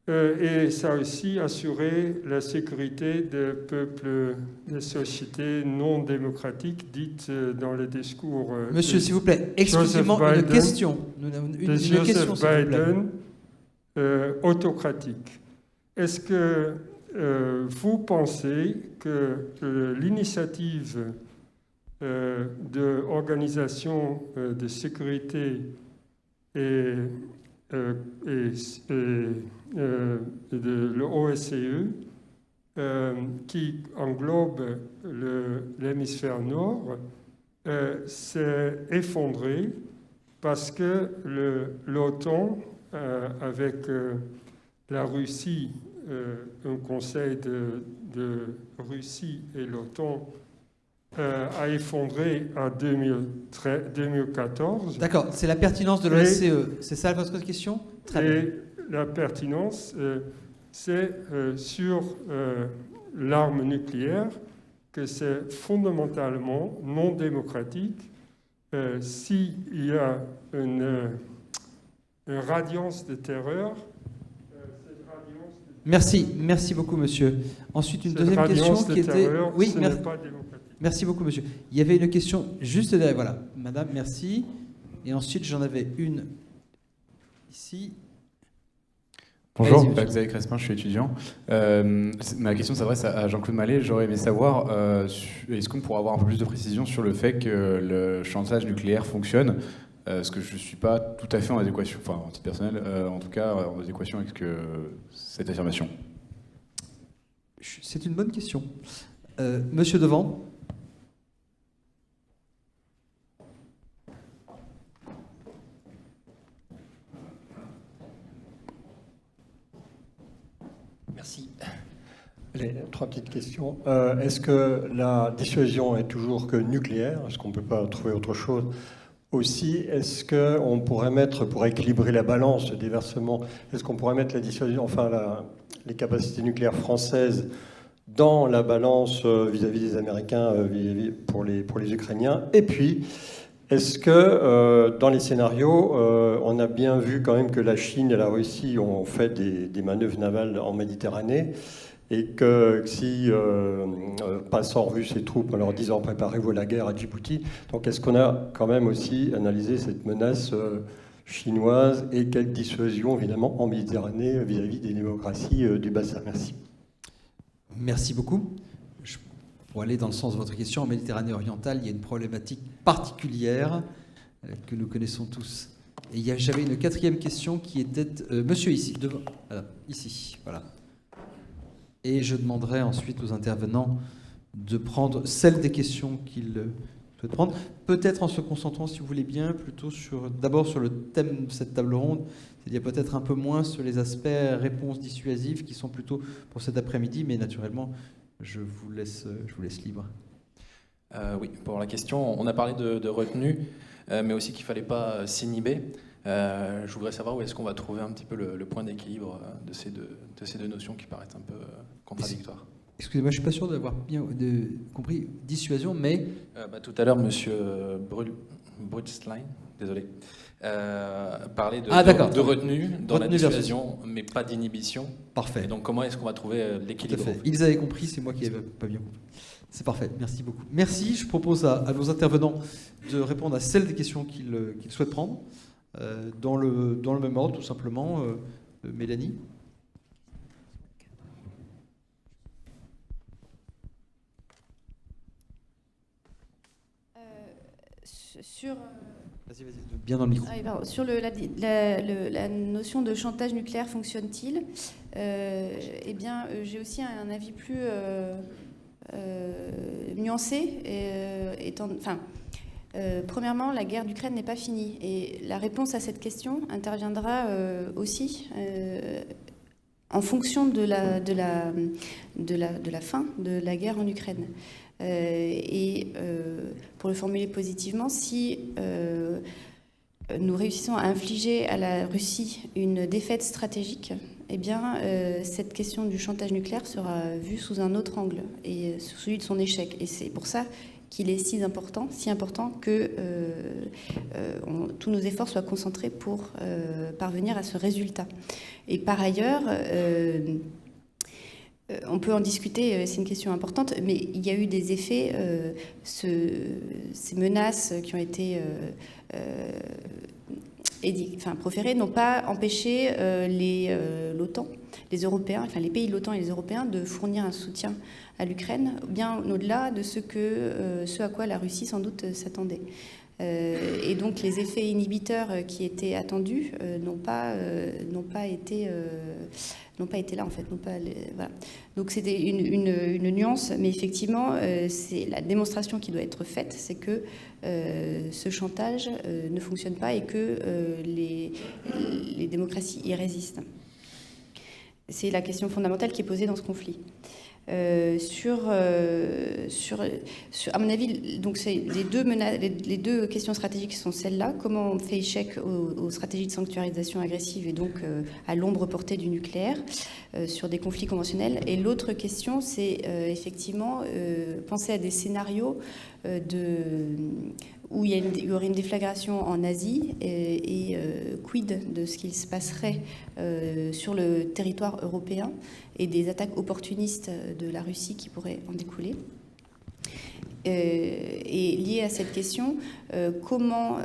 Et ça a aussi assuré la sécurité des peuples, des sociétés non démocratiques dites dans les discours. Monsieur, s'il vous plaît, exclusivement une question. Une question, s'il vous plaît. Autocratique. Est-ce que vous pensez que l'initiative de l'Organisation de sécurité et de l'OSCE, qui englobe l'hémisphère nord, s'est effondrée parce que l'OTAN, avec la Russie, un conseil de Russie et l'OTAN, a effondré en 2014. D'accord, c'est la pertinence de l'OSCE. C'est ça votre question? Très bien. La pertinence, c'est sur l'arme nucléaire que c'est fondamentalement non démocratique. S'il y a une radiance de terreur, Merci beaucoup, monsieur. Ensuite, une deuxième question qui était... Oui, merci beaucoup, monsieur. Il y avait une question juste derrière. Voilà, madame, merci. Et ensuite, j'en avais une ici. Bonjour, Xavier Crespin, je suis étudiant. Ma question s'adresse à Jean-Claude Mallet. J'aurais aimé savoir, est-ce qu'on pourrait avoir un peu plus de précision sur le fait que le chantage nucléaire fonctionne? Parce que je ne suis pas tout à fait en adéquation, enfin en titre personnel, en tout cas en adéquation avec cette affirmation. C'est une bonne question. Monsieur Devant. Merci. Les 3 petites questions. Est-ce que la dissuasion est toujours que nucléaire? Est-ce qu'on ne peut pas trouver autre chose? Aussi, est-ce qu'on pourrait mettre, pour équilibrer la balance de déversement, est-ce qu'on pourrait mettre la dissuasion, enfin les capacités nucléaires françaises dans la balance vis-à-vis des Américains, pour les Ukrainiens? Et puis, est-ce que dans les scénarios, on a bien vu quand même que la Chine et la Russie ont fait des manœuvres navales en Méditerranée, et que si, passent en revue ces troupes en leur disant « préparez-vous à la guerre à Djibouti », donc est-ce qu'on a quand même aussi analysé cette menace chinoise et quelle dissuasion, évidemment, en Méditerranée vis-à-vis des démocraties du bassin? Merci. Merci beaucoup. Pour aller dans le sens de votre question, en Méditerranée orientale, il y a une problématique particulière que nous connaissons tous. Et j'avais une 4e question qui était... monsieur ici, devant, voilà, ici, voilà. Et je demanderai ensuite aux intervenants de prendre celle des questions qu'ils souhaitent prendre. Peut-être en se concentrant, si vous voulez bien, plutôt d'abord sur le thème de cette table ronde, c'est-à-dire peut-être un peu moins sur les aspects réponses dissuasives qui sont plutôt pour cet après-midi, mais naturellement, je vous laisse libre. Oui, pour la question, on a parlé de retenue, mais aussi qu'il ne fallait pas s'inhiber. Je voudrais savoir où est-ce qu'on va trouver un petit peu le point d'équilibre de ces deux notions qui paraissent un peu contradictoires. Excusez-moi, je ne suis pas sûr d'avoir bien compris dissuasion, mais... tout à l'heure, monsieur Brutstein, désolé, parlait de retenue dans la dissuasion, mais pas d'inhibition. Parfait. Et donc comment est-ce qu'on va trouver l'équilibre? Ils avaient compris, c'est moi qui n'avais pas bien compris. C'est parfait, merci beaucoup. Merci, je propose à nos intervenants de répondre à celles des questions qu'ils souhaitent prendre. Dans le même ordre, tout simplement. Mélanie. Vas-y, bien dans le micro. Sur la notion de chantage nucléaire fonctionne-t-il? Eh bien, j'ai aussi un avis plus nuancé. Premièrement, la guerre d'Ukraine n'est pas finie. Et la réponse à cette question interviendra aussi en fonction de la fin de la guerre en Ukraine. Pour le formuler positivement, si nous réussissons à infliger à la Russie une défaite stratégique, eh bien, cette question du chantage nucléaire sera vue sous un autre angle, et sous celui de son échec. Et c'est pour ça qu'il est si important que tous nos efforts soient concentrés pour parvenir à ce résultat. Et par ailleurs, on peut en discuter, c'est une question importante, mais il y a eu des effets, ces menaces qui ont été proférées n'ont pas empêché l'OTAN, les Européens, les pays de l'OTAN et les Européens de fournir un soutien à l'Ukraine, bien au-delà de ce à quoi la Russie sans doute s'attendait. Et donc les effets inhibiteurs qui étaient attendus n'ont pas été là en fait. Voilà. Donc c'était une nuance, mais effectivement c'est la démonstration qui doit être faite, c'est que ce chantage ne fonctionne pas et que les démocraties y résistent. C'est la question fondamentale qui est posée dans ce conflit. À mon avis, donc c'est les deux questions stratégiques sont celles-là. Comment on fait échec aux stratégies de sanctuarisation agressive et donc à l'ombre portée du nucléaire sur des conflits conventionnels. Et l'autre question, c'est effectivement penser à des scénarios où il y aurait une déflagration en Asie et quid de ce qu'il se passerait sur le territoire européen et des attaques opportunistes de la Russie qui pourraient en découler. Et lié à cette question, comment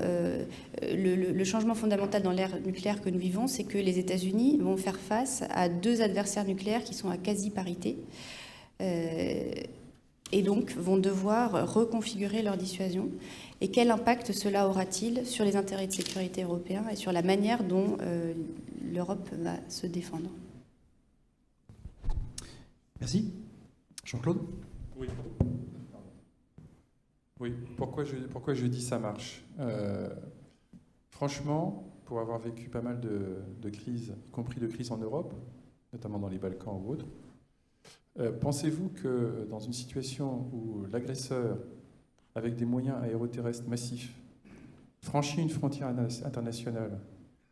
le changement fondamental dans l'ère nucléaire que nous vivons, c'est que les États-Unis vont faire face à deux adversaires nucléaires qui sont à quasi-parité et donc vont devoir reconfigurer leur dissuasion. Et quel impact cela aura-t-il sur les intérêts de sécurité européens et sur la manière dont l'Europe va se défendre? Merci. Jean-Claude? Oui, pourquoi je dis ça marche? Franchement, pour avoir vécu pas mal de crises, y compris de crises en Europe, notamment dans les Balkans ou autres, pensez-vous que dans une situation où l'agresseur, avec des moyens aéroterrestres massifs, franchit une frontière internationale,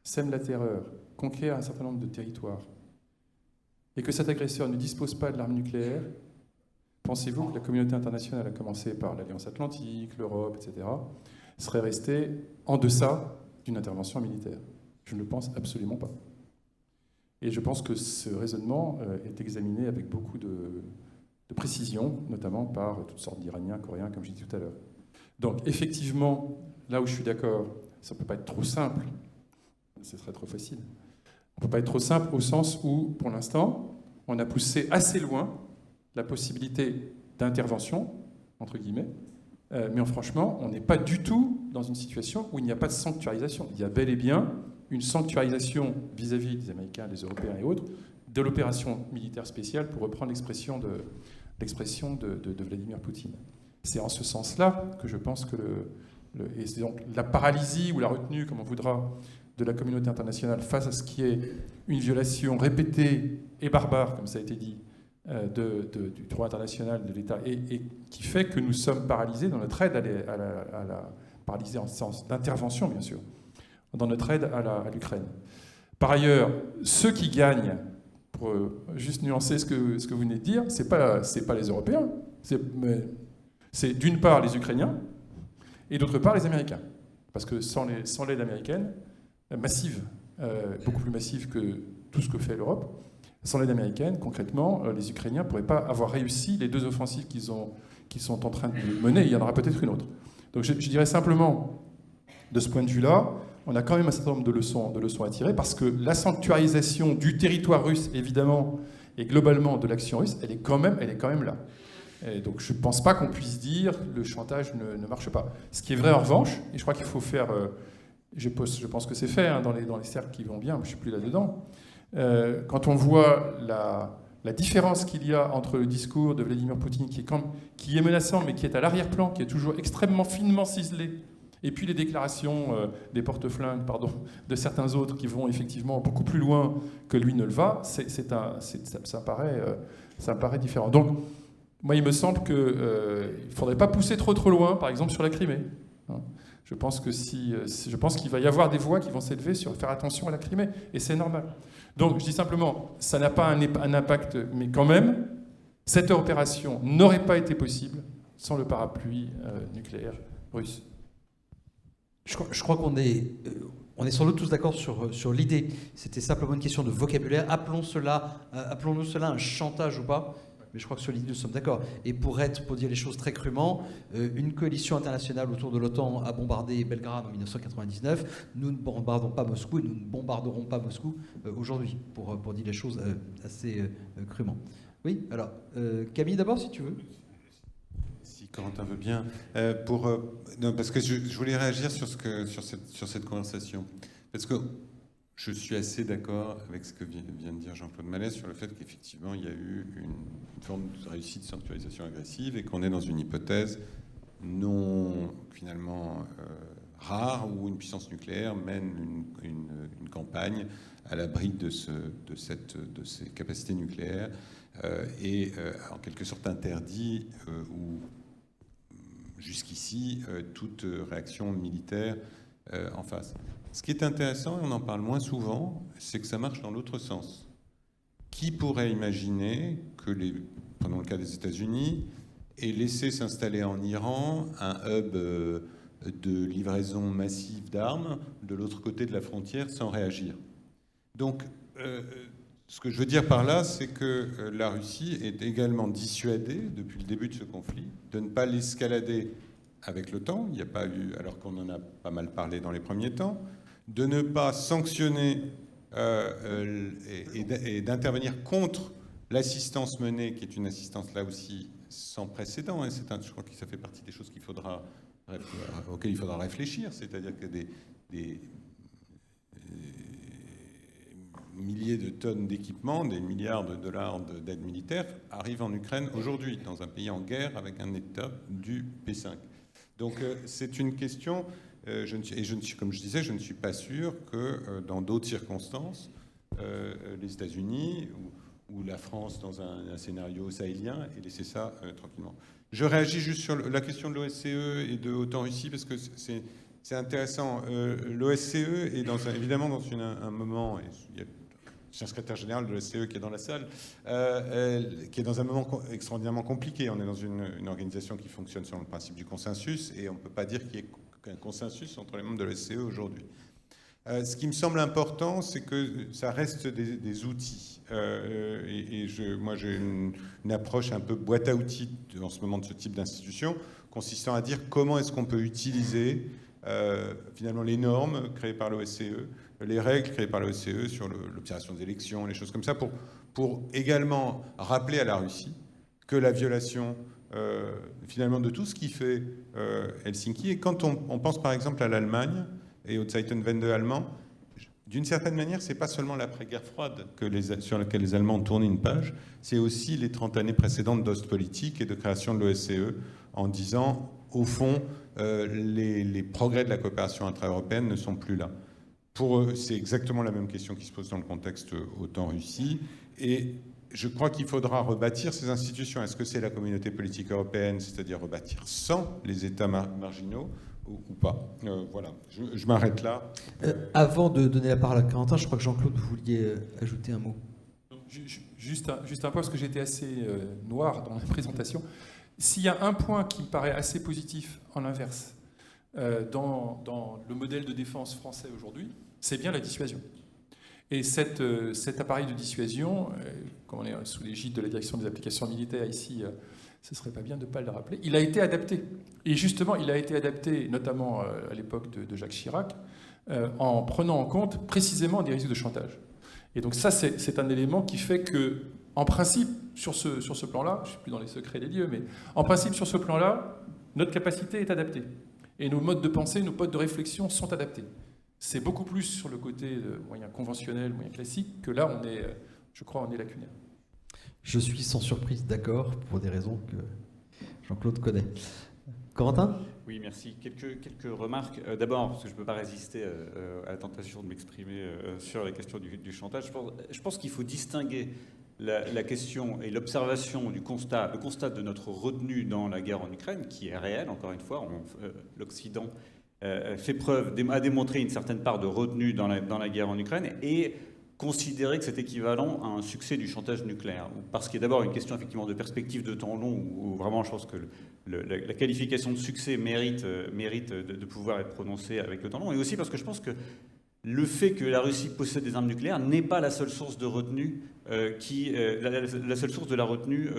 sème la terreur, conquiert un certain nombre de territoires, et que cet agresseur ne dispose pas de l'arme nucléaire, pensez-vous que la communauté internationale, à commencer par l'Alliance Atlantique, l'Europe, etc., serait restée en deçà d'une intervention militaire? Je ne le pense absolument pas. Et je pense que ce raisonnement est examiné avec beaucoup de précision, notamment par toutes sortes d'Iraniens, Coréens, comme je disais tout à l'heure. Donc effectivement, là où je suis d'accord, ça ne peut pas être trop simple, ce serait trop facile. On ne peut pas être trop simple au sens où, pour l'instant, on a poussé assez loin la possibilité d'intervention, entre guillemets, mais franchement, on n'est pas du tout dans une situation où il n'y a pas de sanctuarisation. Il y a bel et bien une sanctuarisation vis-à-vis des Américains, des Européens et autres, de l'opération militaire spéciale, pour reprendre l'expression de Vladimir Poutine. C'est en ce sens-là que je pense que et c'est donc la paralysie ou la retenue, comme on voudra, de la communauté internationale face à ce qui est une violation répétée et barbare, comme ça a été dit, du droit international de l'État, et qui fait que nous sommes paralysés dans notre aide paralysés en sens d'intervention, bien sûr, dans notre aide à l'Ukraine. Par ailleurs, ceux qui gagnent, pour juste nuancer ce que vous venez de dire, c'est pas les Européens, c'est d'une part les Ukrainiens et d'autre part les Américains. Parce que sans l'aide américaine, massive, beaucoup plus massive que tout ce que fait l'Europe, sans l'aide américaine, concrètement, les Ukrainiens ne pourraient pas avoir réussi les deux offensives qu'ils sont en train de mener. Il y en aura peut-être une autre. Donc je dirais simplement, de ce point de vue-là, on a quand même un certain nombre de leçons à tirer, parce que la sanctuarisation du territoire russe, évidemment, et globalement de l'action russe, elle est quand même là. Et donc je ne pense pas qu'on puisse dire le chantage ne marche pas. Ce qui est vrai en revanche, et je crois qu'il faut faire, je pense que c'est fait dans les cercles qui vont bien, je ne suis plus là-dedans, quand on voit la différence qu'il y a entre le discours de Vladimir Poutine, qui est menaçant, mais qui est à l'arrière-plan, qui est toujours extrêmement finement ciselé, et puis les déclarations des porte-flingues, de certains autres qui vont effectivement beaucoup plus loin que lui ne le va, ça me paraît différent. Donc, moi, il me semble qu'il ne faudrait pas pousser trop loin, par exemple, sur la Crimée. Je pense qu'il va y avoir des voix qui vont s'élever sur faire attention à la Crimée, et c'est normal. Donc, je dis simplement, ça n'a pas un impact, mais quand même, cette opération n'aurait pas été possible sans le parapluie nucléaire russe. Je crois qu'on est sans doute tous d'accord sur l'idée. C'était simplement une question de vocabulaire. Appelons-nous cela un chantage ou pas. Mais je crois que sur l'idée, nous sommes d'accord. Et pour dire les choses très crûment, une coalition internationale autour de l'OTAN a bombardé Belgrade en 1999. Nous ne bombardons pas Moscou et nous ne bombarderons pas Moscou aujourd'hui, pour dire les choses assez crûment. Oui, alors, Camille d'abord, si tu veux. Corentin veut bien. Non, parce que je voulais réagir sur cette conversation. Parce que je suis assez d'accord avec ce que vient de dire Jean-Claude Mallet sur le fait qu'effectivement, il y a eu une forme de réussite de sanctuarisation agressive et qu'on est dans une hypothèse non finalement rare où une puissance nucléaire mène une campagne à l'abri de ses capacités nucléaires et en quelque sorte interdit ou jusqu'ici toute réaction militaire en face. Ce qui est intéressant, et on en parle moins souvent, c'est que ça marche dans l'autre sens. Qui pourrait imaginer que, prenons le cas des États-Unis, aient laissé s'installer en Iran un hub de livraison massive d'armes de l'autre côté de la frontière sans réagir? Donc, ce que je veux dire par là, c'est que la Russie est également dissuadée, depuis le début de ce conflit, de ne pas l'escalader avec l'OTAN. Il n'y a pas eu, alors qu'on en a pas mal parlé dans les premiers temps, de ne pas sanctionner et d'intervenir contre l'assistance menée, qui est une assistance là aussi sans précédent. Hein. Je crois que ça fait partie des choses auxquelles il faudra réfléchir, c'est-à-dire que des milliers de tonnes d'équipements, des milliards de dollars d'aide militaire arrivent en Ukraine aujourd'hui, dans un pays en guerre avec un État du P5. Donc c'est une question, comme je disais, je ne suis pas sûr que dans d'autres circonstances, les États-Unis ou la France dans un scénario sahélien aient laissé ça tranquillement. Je réagis juste sur la question de l'OSCE et de OTAN-Russie parce que c'est intéressant. L'OSCE est évidemment dans un moment, et il y a un secrétaire général de l'OSCE qui est dans la salle, qui est dans un moment extraordinairement compliqué. On est dans une organisation qui fonctionne selon le principe du consensus et on ne peut pas dire qu'il y ait qu'un consensus entre les membres de l'OSCE aujourd'hui. Ce qui me semble important, c'est que ça reste des outils. Moi, j'ai une approche un peu boîte à outils en ce moment de ce type d'institution, consistant à dire comment est-ce qu'on peut utiliser finalement les normes créées par l'OSCE, les règles créées par l'OSCE sur l'observation des élections, les choses comme ça, pour également rappeler à la Russie que la violation finalement de tout ce qui fait Helsinki, et quand on pense par exemple à l'Allemagne et au Zeitenwende allemand, d'une certaine manière, c'est pas seulement l'après-guerre froide sur laquelle les Allemands ont tourné une page, c'est aussi les 30 années précédentes d'Ostpolitik et de création de l'OSCE en disant, au fond, les progrès de la coopération intra-européenne ne sont plus là. Pour eux, c'est exactement la même question qui se pose dans le contexte OTAN-Russie. Et je crois qu'il faudra rebâtir ces institutions. Est-ce que c'est la communauté politique européenne, c'est-à-dire rebâtir sans les États marginaux ou pas? Voilà, je m'arrête là. Avant de donner la parole à Corentin, je crois que Jean-Claude, vous vouliez ajouter un mot. Juste un point, parce que j'étais assez noir dans la présentation. S'il y a un point qui me paraît assez positif, en inverse, dans le modèle de défense français aujourd'hui, c'est bien la dissuasion. Et cet appareil de dissuasion, comme on est sous l'égide de la direction des applications militaires ici, ce ne serait pas bien de ne pas le rappeler, il a été adapté. Et justement, il a été adapté, notamment à l'époque de Jacques Chirac, en prenant en compte précisément des risques de chantage. Et donc ça, c'est un élément qui fait que, en principe, sur ce plan-là, je ne suis plus dans les secrets des dieux, mais en principe, sur ce plan-là, notre capacité est adaptée. Et nos modes de pensée, nos modes de réflexion sont adaptés. C'est beaucoup plus sur le côté moyen conventionnel, moyen classique, que là, je crois, on est lacunaire. Je suis sans surprise d'accord, pour des raisons que Jean-Claude connaît. Corentin ? Oui, merci. Quelques remarques. D'abord, parce que je ne peux pas résister à la tentation de m'exprimer sur la question du chantage, je pense qu'il faut distinguer la question et l'observation du constat, le constat de notre retenue dans la guerre en Ukraine, qui est réel, encore une fois. L'Occident a démontré une certaine part de retenue dans la guerre en Ukraine, et considérer que c'est équivalent à un succès du chantage nucléaire. Parce qu'il y a d'abord une question effectivement de perspective de temps long, où vraiment je pense que la qualification de succès mérite de pouvoir être prononcée avec le temps long, et aussi parce que je pense que le fait que la Russie possède des armes nucléaires n'est pas la seule source de retenue, la seule source de la retenue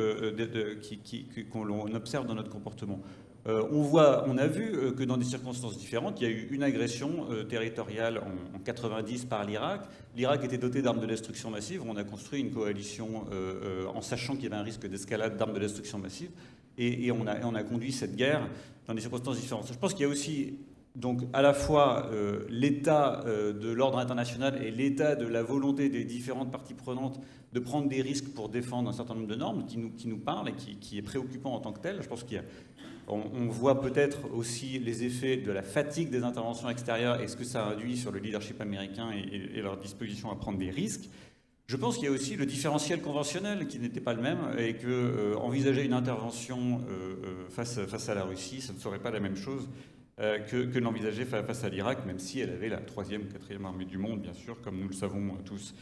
qu'on observe dans notre comportement. On a vu que dans des circonstances différentes, il y a eu une agression territoriale en 90 par l'Irak. L'Irak était doté d'armes de destruction massive. On a construit une coalition en sachant qu'il y avait un risque d'escalade d'armes de destruction massive. Et on a conduit cette guerre dans des circonstances différentes. Je pense qu'il y a aussi donc à la fois l'état de l'ordre international et l'état de la volonté des différentes parties prenantes de prendre des risques pour défendre un certain nombre de normes qui nous parlent et qui est préoccupant en tant que tel. Je pense qu'on voit peut-être aussi les effets de la fatigue des interventions extérieures et ce que ça induit sur le leadership américain et leur disposition à prendre des risques. Je pense qu'il y a aussi le différentiel conventionnel qui n'était pas le même et que envisager une intervention face à la Russie, ça ne serait pas la même chose que l'envisager face à l'Irak, même si elle avait la 3e ou 4e armée du monde, bien sûr, comme nous le savons tous.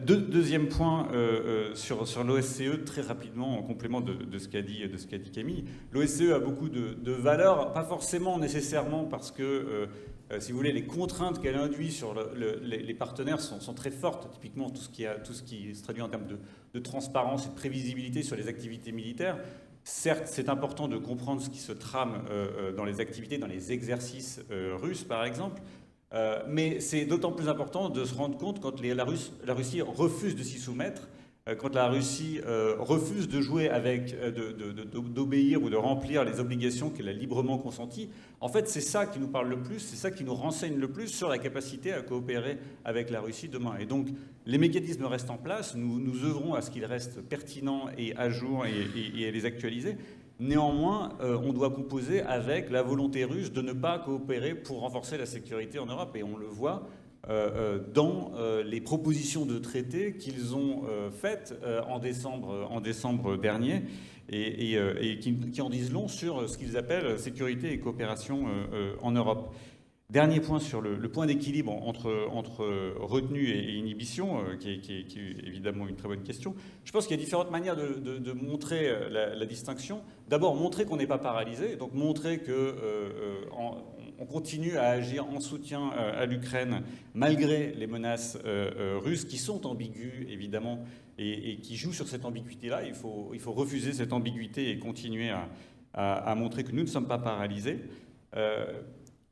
Deuxième point sur l'OSCE, très rapidement, en complément de ce qu'a dit Camille. L'OSCE a beaucoup de valeurs, pas forcément nécessairement parce que, si vous voulez, les contraintes qu'elle induit sur les partenaires sont très fortes. Typiquement, tout ce qui se traduit en termes de transparence et de prévisibilité sur les activités militaires. Certes, c'est important de comprendre ce qui se trame dans les activités, dans les exercices russes, par exemple, mais c'est d'autant plus important de se rendre compte quand la Russie refuse de s'y soumettre, quand la Russie refuse de jouer avec, d'obéir ou de remplir les obligations qu'elle a librement consenties. En fait, c'est ça qui nous parle le plus, c'est ça qui nous renseigne le plus sur la capacité à coopérer avec la Russie demain. Et donc, les mécanismes restent en place, nous œuvrons à ce qu'ils restent pertinents et à jour et à les actualiser. Néanmoins, on doit composer avec la volonté russe de ne pas coopérer pour renforcer la sécurité en Europe. Et on le voit dans les propositions de traité qu'ils ont faites en décembre dernier et qui en disent long sur ce qu'ils appellent sécurité et coopération en Europe. Dernier point sur le point d'équilibre entre retenue et inhibition, qui est évidemment une très bonne question. Je pense qu'il y a différentes manières de montrer la distinction. D'abord, montrer qu'on n'est pas paralysé, donc montrer qu'on continue à agir en soutien à l'Ukraine malgré les menaces russes qui sont ambiguës, évidemment, et qui jouent sur cette ambiguïté-là. Il faut refuser cette ambiguïté et continuer à montrer que nous ne sommes pas paralysés.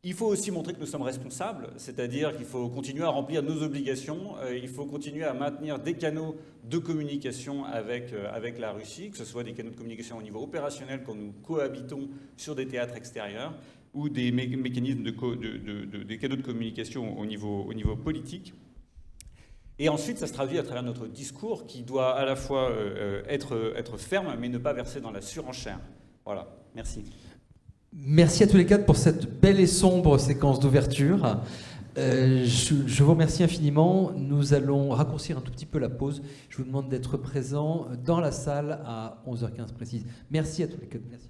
Il faut aussi montrer que nous sommes responsables, c'est-à-dire qu'il faut continuer à remplir nos obligations, il faut continuer à maintenir des canaux de communication avec la Russie, que ce soit des canaux de communication au niveau opérationnel quand nous cohabitons sur des théâtres extérieurs, ou des mécanismes des canaux de communication au niveau politique. Et ensuite, ça se traduit à travers notre discours qui doit à la fois être ferme, mais ne pas verser dans la surenchère. Voilà, merci. Merci à tous les quatre pour cette belle et sombre séquence d'ouverture. Je vous remercie infiniment. Nous allons raccourcir un tout petit peu la pause. Je vous demande d'être présents dans la salle à 11h15 précise. Merci à tous les quatre. Merci.